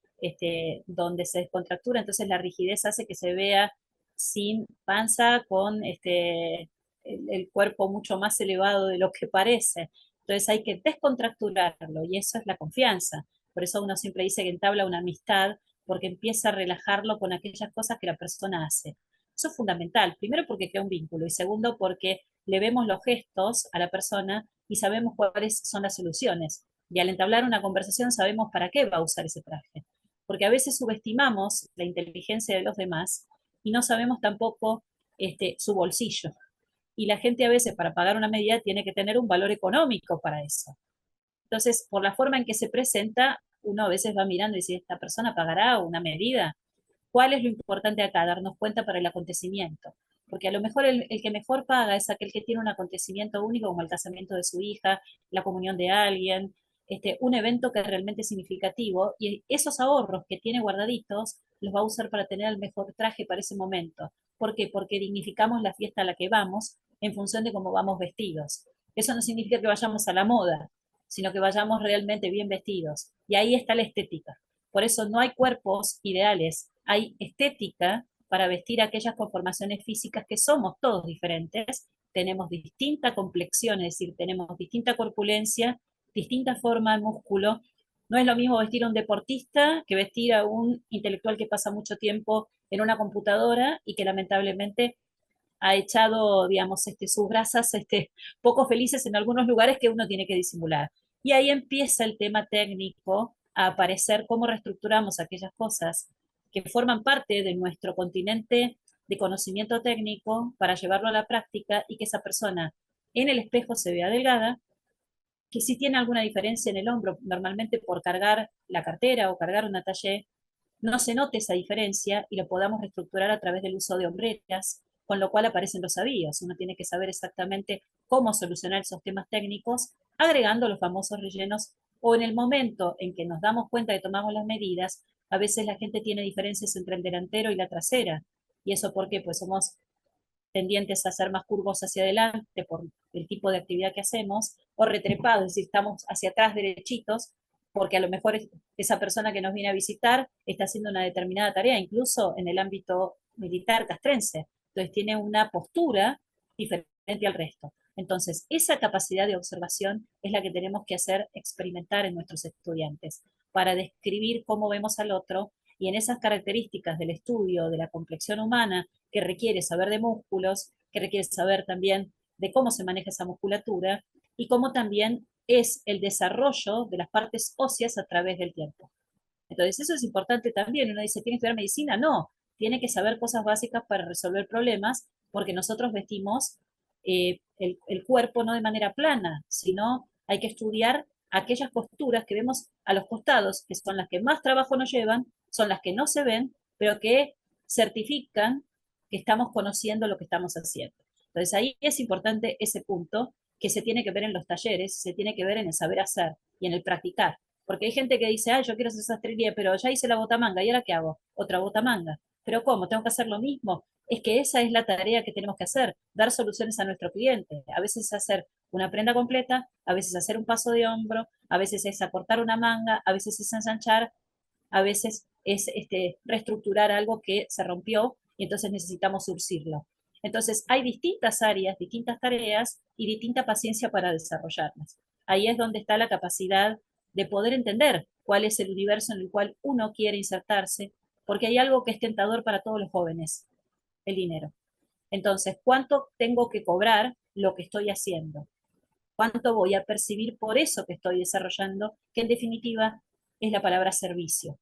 donde se descontractura, entonces la rigidez hace que se vea sin panza, con el cuerpo mucho más elevado de lo que parece. Entonces hay que descontracturarlo y eso es la confianza. Por eso uno siempre dice que entabla una amistad porque empieza a relajarlo con aquellas cosas que la persona hace. Eso es fundamental. Primero porque crea un vínculo y segundo porque le vemos los gestos a la persona y sabemos cuáles son las soluciones. Y al entablar una conversación sabemos para qué va a usar ese traje. Porque a veces subestimamos la inteligencia de los demás y no sabemos tampoco su bolsillo. Y la gente a veces para pagar una medida tiene que tener un valor económico para eso. Entonces, por la forma en que se presenta, uno a veces va mirando y dice, ¿esta persona pagará una medida? ¿Cuál es lo importante acá? Darnos cuenta para el acontecimiento. Porque a lo mejor el que mejor paga es aquel que tiene un acontecimiento único, como el casamiento de su hija, la comunión de alguien, un evento que es realmente significativo, y esos ahorros que tiene guardaditos los va a usar para tener el mejor traje para ese momento. ¿Por qué? Porque dignificamos la fiesta a la que vamos en función de cómo vamos vestidos. Eso no significa que vayamos a la moda, sino que vayamos realmente bien vestidos. Y ahí está la estética. Por eso no hay cuerpos ideales, hay estética para vestir aquellas conformaciones físicas que somos todos diferentes, tenemos distinta complexión, es decir, tenemos distinta corpulencia, distinta forma de músculo. No es lo mismo vestir a un deportista que vestir a un intelectual que pasa mucho tiempo en una computadora y que lamentablemente ha echado, digamos, sus grasas poco felices en algunos lugares que uno tiene que disimular. Y ahí empieza el tema técnico a aparecer, cómo reestructuramos aquellas cosas que forman parte de nuestro continente de conocimiento técnico para llevarlo a la práctica y que esa persona en el espejo se vea delgada, que si tiene alguna diferencia en el hombro, normalmente por cargar la cartera o cargar una talle, no se note esa diferencia y lo podamos reestructurar a través del uso de hombreras, con lo cual aparecen los avíos. Uno tiene que saber exactamente cómo solucionar esos temas técnicos, agregando los famosos rellenos, o en el momento en que nos damos cuenta de que tomamos las medidas, a veces la gente tiene diferencias entre el delantero y la trasera. ¿Y eso por qué? Pues somos tendientes a ser más curvos hacia adelante por el tipo de actividad que hacemos, o retrepados, es decir, estamos hacia atrás derechitos, porque a lo mejor esa persona que nos viene a visitar está haciendo una determinada tarea, incluso en el ámbito militar castrense. Entonces tiene una postura diferente al resto. Entonces, esa capacidad de observación es la que tenemos que hacer experimentar en nuestros estudiantes para describir cómo vemos al otro, y en esas características del estudio de la complexión humana, que requiere saber de músculos, que requiere saber también de cómo se maneja esa musculatura y cómo también es el desarrollo de las partes óseas a través del tiempo. Entonces, eso es importante también. Uno dice, ¿tiene que estudiar medicina? No, tiene que saber cosas básicas para resolver problemas, porque nosotros vestimos el cuerpo no de manera plana, sino hay que estudiar aquellas posturas que vemos a los costados, que son las que más trabajo nos llevan, son las que no se ven, pero que certifican que estamos conociendo lo que estamos haciendo. Entonces ahí es importante ese punto que se tiene que ver en los talleres, se tiene que ver en el saber hacer y en el practicar. Porque hay gente que dice, yo quiero hacer sastrería, pero ya hice la botamanga, ¿y ahora qué hago? Otra botamanga. ¿Pero cómo? ¿Tengo que hacer lo mismo? Es que esa es la tarea que tenemos que hacer, dar soluciones a nuestro cliente. A veces hacer una prenda completa, a veces hacer un paso de hombro, a veces es acortar una manga, a veces es ensanchar, a veces es reestructurar algo que se rompió y entonces necesitamos surcirlo. Entonces hay distintas áreas, distintas tareas y distinta paciencia para desarrollarlas. Ahí es donde está la capacidad de poder entender cuál es el universo en el cual uno quiere insertarse, porque hay algo que es tentador para todos los jóvenes, el dinero. Entonces, ¿cuánto tengo que cobrar lo que estoy haciendo? ¿Cuánto voy a percibir por eso que estoy desarrollando? Que en definitiva es la palabra servicio.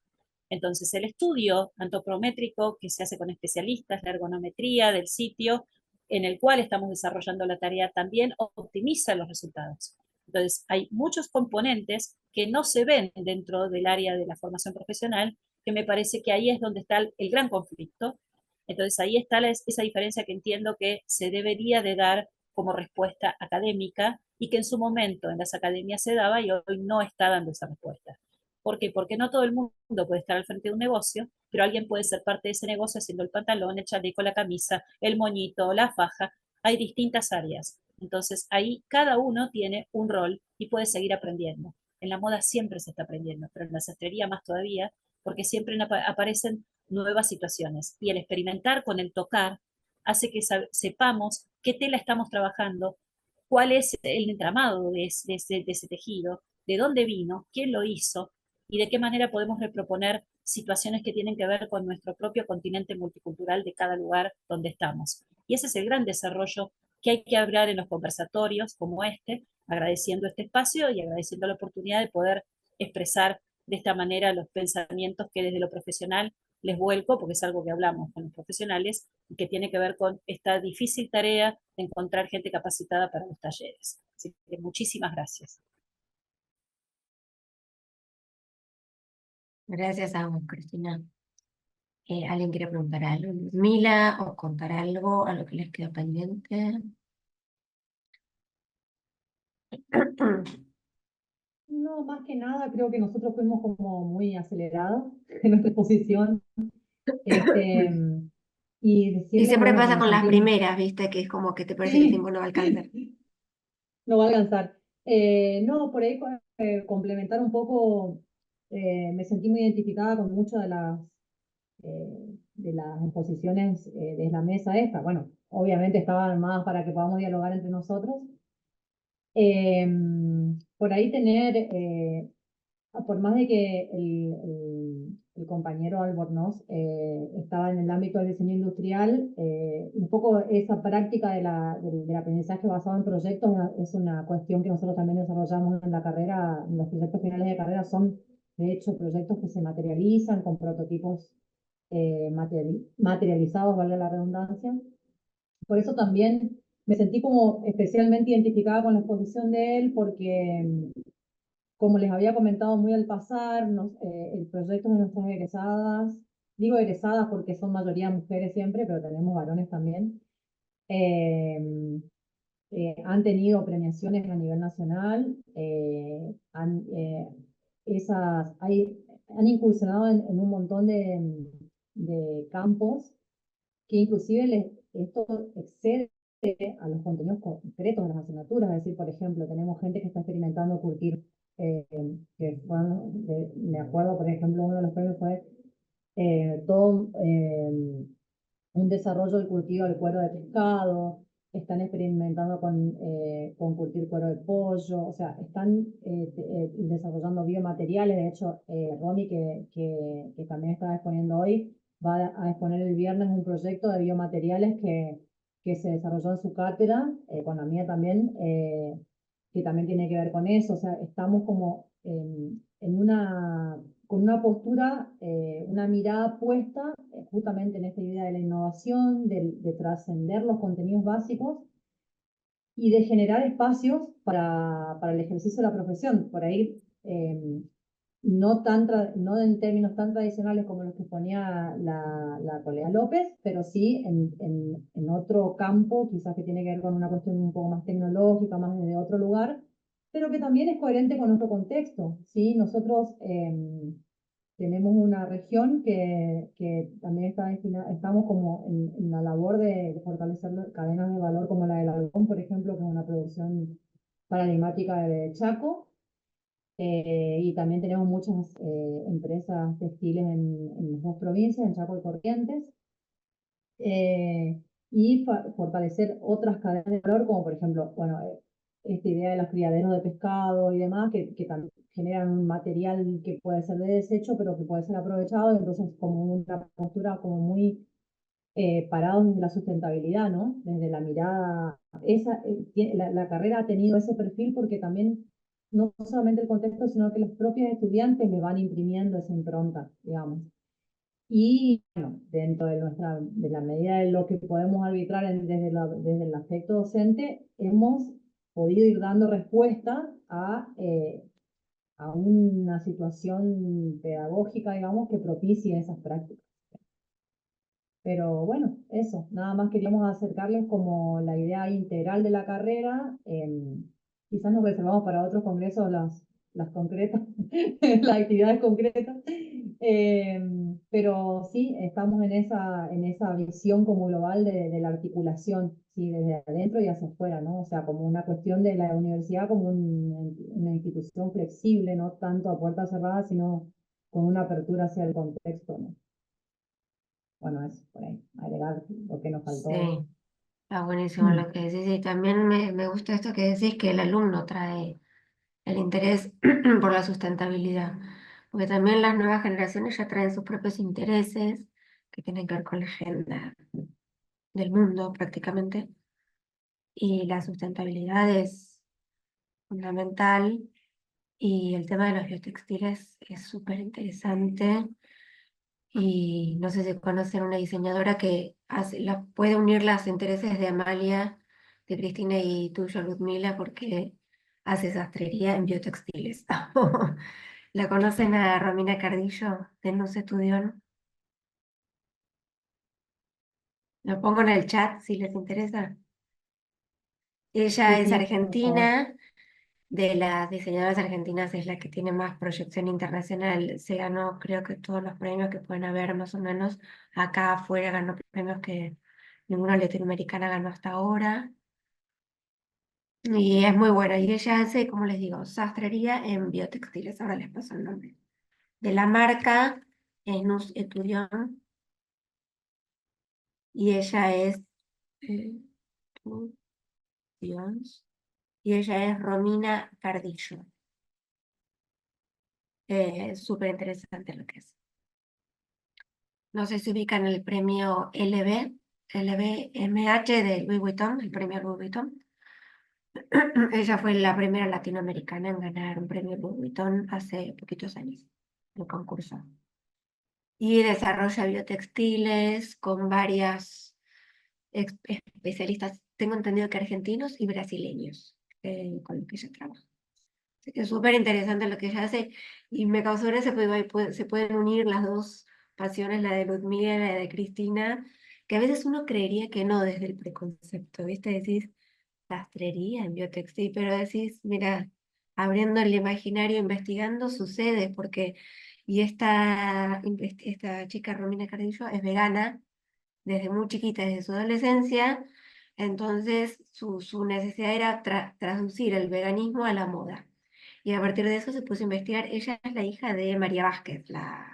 Entonces, el estudio antropométrico que se hace con especialistas, la ergonometría del sitio en el cual estamos desarrollando la tarea también optimiza los resultados. Entonces, hay muchos componentes que no se ven dentro del área de la formación profesional, que me parece que ahí es donde está el gran conflicto. Entonces, ahí está esa diferencia que entiendo que se debería de dar como respuesta académica y que en su momento en las academias se daba y hoy no está dando esa respuesta. ¿Por qué? Porque no todo el mundo puede estar al frente de un negocio, pero alguien puede ser parte de ese negocio haciendo el pantalón, el chaleco, la camisa, el moñito, la faja. Hay distintas áreas. Entonces ahí cada uno tiene un rol y puede seguir aprendiendo. En la moda siempre se está aprendiendo, pero en la sastrería más todavía, porque siempre aparecen nuevas situaciones. Y el experimentar con el tocar hace que sepamos qué tela estamos trabajando, cuál es el entramado de ese tejido, de dónde vino, quién lo hizo, y de qué manera podemos reproponer situaciones que tienen que ver con nuestro propio continente multicultural de cada lugar donde estamos. Y ese es el gran desarrollo que hay que hablar en los conversatorios como este, agradeciendo este espacio y agradeciendo la oportunidad de poder expresar de esta manera los pensamientos que desde lo profesional les vuelco, porque es algo que hablamos con los profesionales y que tiene que ver con esta difícil tarea de encontrar gente capacitada para los talleres. Así que muchísimas gracias. Gracias a vos, Cristina. ¿Alguien quiere preguntar algo? Mila, o contar algo a lo que les queda pendiente. No, más que nada, creo que nosotros fuimos como muy acelerados en nuestra exposición. Y Y decirles que, siempre bueno, que pasa nos con las sentimos... primeras, ¿viste? Que es como que te parece que el tiempo no va a alcanzar. No va a alcanzar. No, por ahí complementar un poco me sentí muy identificada con muchas de las exposiciones de la mesa esta. Bueno, obviamente estaban armadas para que podamos dialogar entre nosotros. Por ahí tener, por más de que el compañero Albornoz estaba en el ámbito del diseño industrial, un poco esa práctica del aprendizaje basado en proyectos es una cuestión que nosotros también desarrollamos en la carrera. Los proyectos finales de carrera son, de hecho, proyectos que se materializan con prototipos materializados, valga la redundancia. Por eso también me sentí como especialmente identificada con la exposición de él, porque como les había comentado muy al pasar, el proyecto de nuestras egresadas, digo egresadas porque son mayoría mujeres siempre, pero tenemos varones también, eh, han tenido premiaciones a nivel nacional, han incursionado en un montón de campos que inclusive esto excede a los contenidos concretos de las asignaturas. Es decir, por ejemplo, tenemos gente que está experimentando curtir, eh, me acuerdo, por ejemplo, uno de los premios fue todo un desarrollo del cultivo del cuero de pescado, están experimentando con curtir cuero de pollo, o sea, están desarrollando biomateriales. De hecho, Romy, que también estaba exponiendo hoy, va a exponer el viernes un proyecto de biomateriales que se desarrolló en su cátedra, con la mía también, que también tiene que ver con eso. O sea, estamos como con una postura, una mirada puesta justamente en esta idea de la innovación, de trascender los contenidos básicos y de generar espacios para el ejercicio de la profesión. Por ahí, no en términos tan tradicionales como los que ponía la colega López, pero sí en otro campo, quizás que tiene que ver con una cuestión un poco más tecnológica, más desde otro lugar, pero que también es coherente con nuestro contexto, ¿sí? Nosotros tenemos una región que también está destinada, estamos como en la labor de fortalecer cadenas de valor como la del algodón, por ejemplo, que es una producción paradigmática de Chaco. Y también tenemos muchas empresas textiles en las dos provincias, en Chaco y Corrientes. Y fortalecer otras cadenas de valor, como por ejemplo, bueno, esta idea de los criaderos de pescado y demás, que también generan un material que puede ser de desecho, pero que puede ser aprovechado. Entonces, como una postura como muy parados desde la sustentabilidad, ¿no? Desde la mirada, la carrera ha tenido ese perfil porque también, no solamente el contexto, sino que los propios estudiantes le van imprimiendo esa impronta, digamos. Y bueno, dentro de la medida de lo que podemos arbitrar desde el aspecto docente, hemos podido ir dando respuesta a una situación pedagógica, digamos, que propicie esas prácticas. Pero bueno, eso, nada más queríamos acercarles como la idea integral de la carrera. Quizás nos reservamos para otros congresos las concretas, las actividades concretas. Pero sí, estamos en esa visión como global de la articulación, ¿sí? Desde adentro y hacia afuera, ¿no? O sea, como una cuestión de la universidad como una institución flexible, no tanto a puertas cerradas, sino con una apertura hacia el contexto, ¿no? Bueno, eso, por ahí, agregar lo que nos faltó. Sí, está buenísimo lo que decís. Y también me gusta esto que decís, que el alumno trae el interés por la sustentabilidad, porque también las nuevas generaciones ya traen sus propios intereses que tienen que ver con la agenda del mundo prácticamente, y la sustentabilidad es fundamental, y el tema de los biotextiles es súper interesante. Y no sé si conocen una diseñadora que puede unir los intereses de Amalia, de Cristina y tuyo, Ludmila, porque hace sastrería en biotextiles. ¿La conocen a Romina Cardillo de Nus Estudión? Lo pongo en el chat si les interesa. Ella Sí, es sí, por favor. argentina, de las diseñadoras argentinas es la que tiene más proyección internacional. Se ganó, creo que todos los premios que pueden haber, más o menos. Acá afuera ganó premios que ninguna latinoamericana ganó hasta ahora. Y es muy buena. Y ella hace, como les digo, sastrería en biotextiles. Ahora les paso el nombre. de la marca es Nus Eturión y ella es Eturions, y ella es Romina Cardillo. Súper interesante lo que es. No sé si ubican el premio LVMH de Louis Vuitton, el premio Louis Vuitton. Ella fue la primera latinoamericana en ganar un premio Louis Vuitton hace poquitos años, el concurso. Y desarrolla biotextiles con varias especialistas, tengo entendido que argentinos y brasileños, con los que ella trabaja. Así que es súper interesante lo que ella hace y me causó gracia porque se pueden unir las dos pasiones, la de Ludmila y la de Cristina, que a veces uno creería que no desde el preconcepto, ¿viste? Decís, sastrería en biotextil, pero decís, mira, abriendo el imaginario, investigando, sucede, porque, y esta chica Romina Cardillo es vegana desde muy chiquita, desde su adolescencia, entonces su necesidad era traducir el veganismo a la moda. Y a partir de eso se puso a investigar. Ella es la hija de María Vázquez, la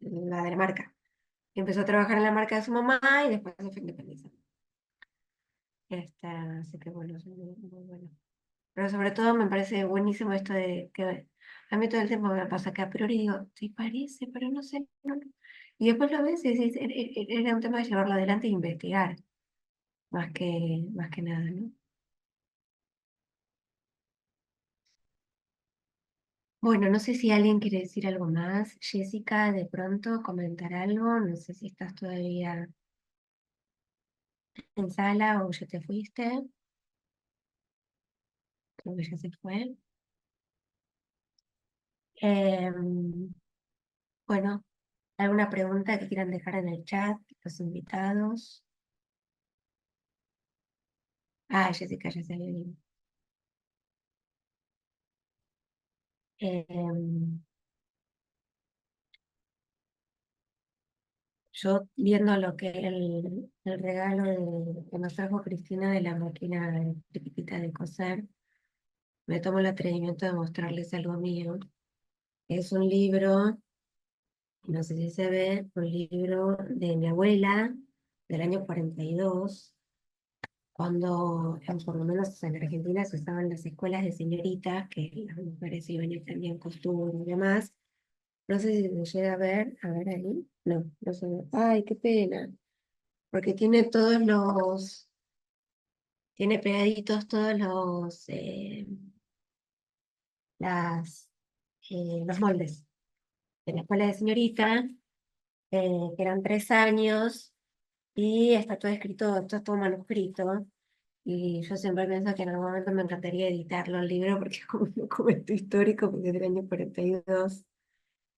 de la marca. Empezó a trabajar en la marca de su mamá y después se fue independizando. Así que bueno, es muy bueno. Pero sobre todo me parece buenísimo esto de que a mí todo el tiempo me pasa que a priori digo, sí parece, pero no sé. No. Y después lo ves y decís, era un tema de llevarlo adelante e investigar, más que nada, ¿no? Bueno, no sé si alguien quiere decir algo más. Jessica, de pronto comentar algo. No sé si estás todavía en sala o ya te fuiste. Creo que ya se fue. Em, bueno, ¿alguna pregunta que quieran dejar en el chat, los invitados? Ah, Jessica ya se había ido. Em, yo viendo lo que el regalo que nos trajo Cristina de la máquina chiquitita de coser, me tomo el atrevimiento de mostrarles algo mío. Es un libro, no sé si se ve, un libro de mi abuela del año 42, cuando por lo menos en Argentina se usaban las escuelas de señoritas, que las mujeres iban y aprendían costura y demás. No sé si se llega a ver ahí. No, no se ve. Ay, qué pena, porque tiene tiene pegaditos todos las, los moldes de la escuela de señorita, que eran 3 años. Y está todo escrito, está todo manuscrito. Y yo siempre pienso que en algún momento me encantaría editarlo el libro porque es como un documento histórico, porque es del año 42.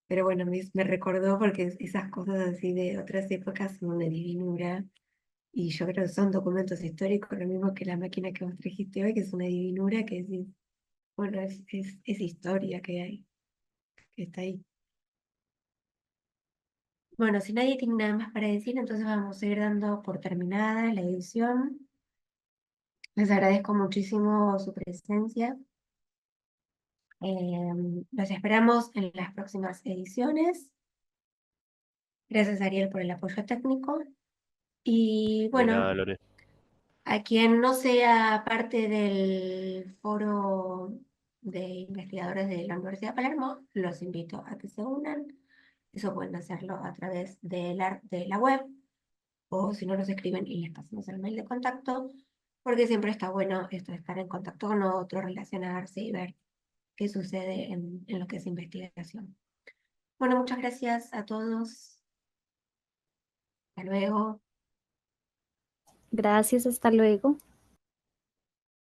Pero bueno, me recordó porque esas cosas así de otras épocas son una divinura. Y yo creo que son documentos históricos, lo mismo que la máquina que vos trajiste hoy, que es una divinura, que decís, bueno, es historia que hay, que está ahí. Bueno, si nadie tiene nada más para decir, entonces vamos a ir dando por terminada la edición. Les agradezco muchísimo su presencia. Los esperamos en las próximas ediciones. Gracias, Ariel, por el apoyo técnico. Y De bueno, nada, Lore. a quien no sea parte del foro de investigadores de la Universidad de Palermo, los invito a que se unan. Eso pueden hacerlo a través de la web, o si no nos escriben y les pasamos el mail de contacto, porque siempre está bueno esto de estar en contacto con otros, relacionarse y ver qué sucede en lo que es investigación. Bueno, muchas gracias a todos. Hasta luego. Gracias, hasta luego.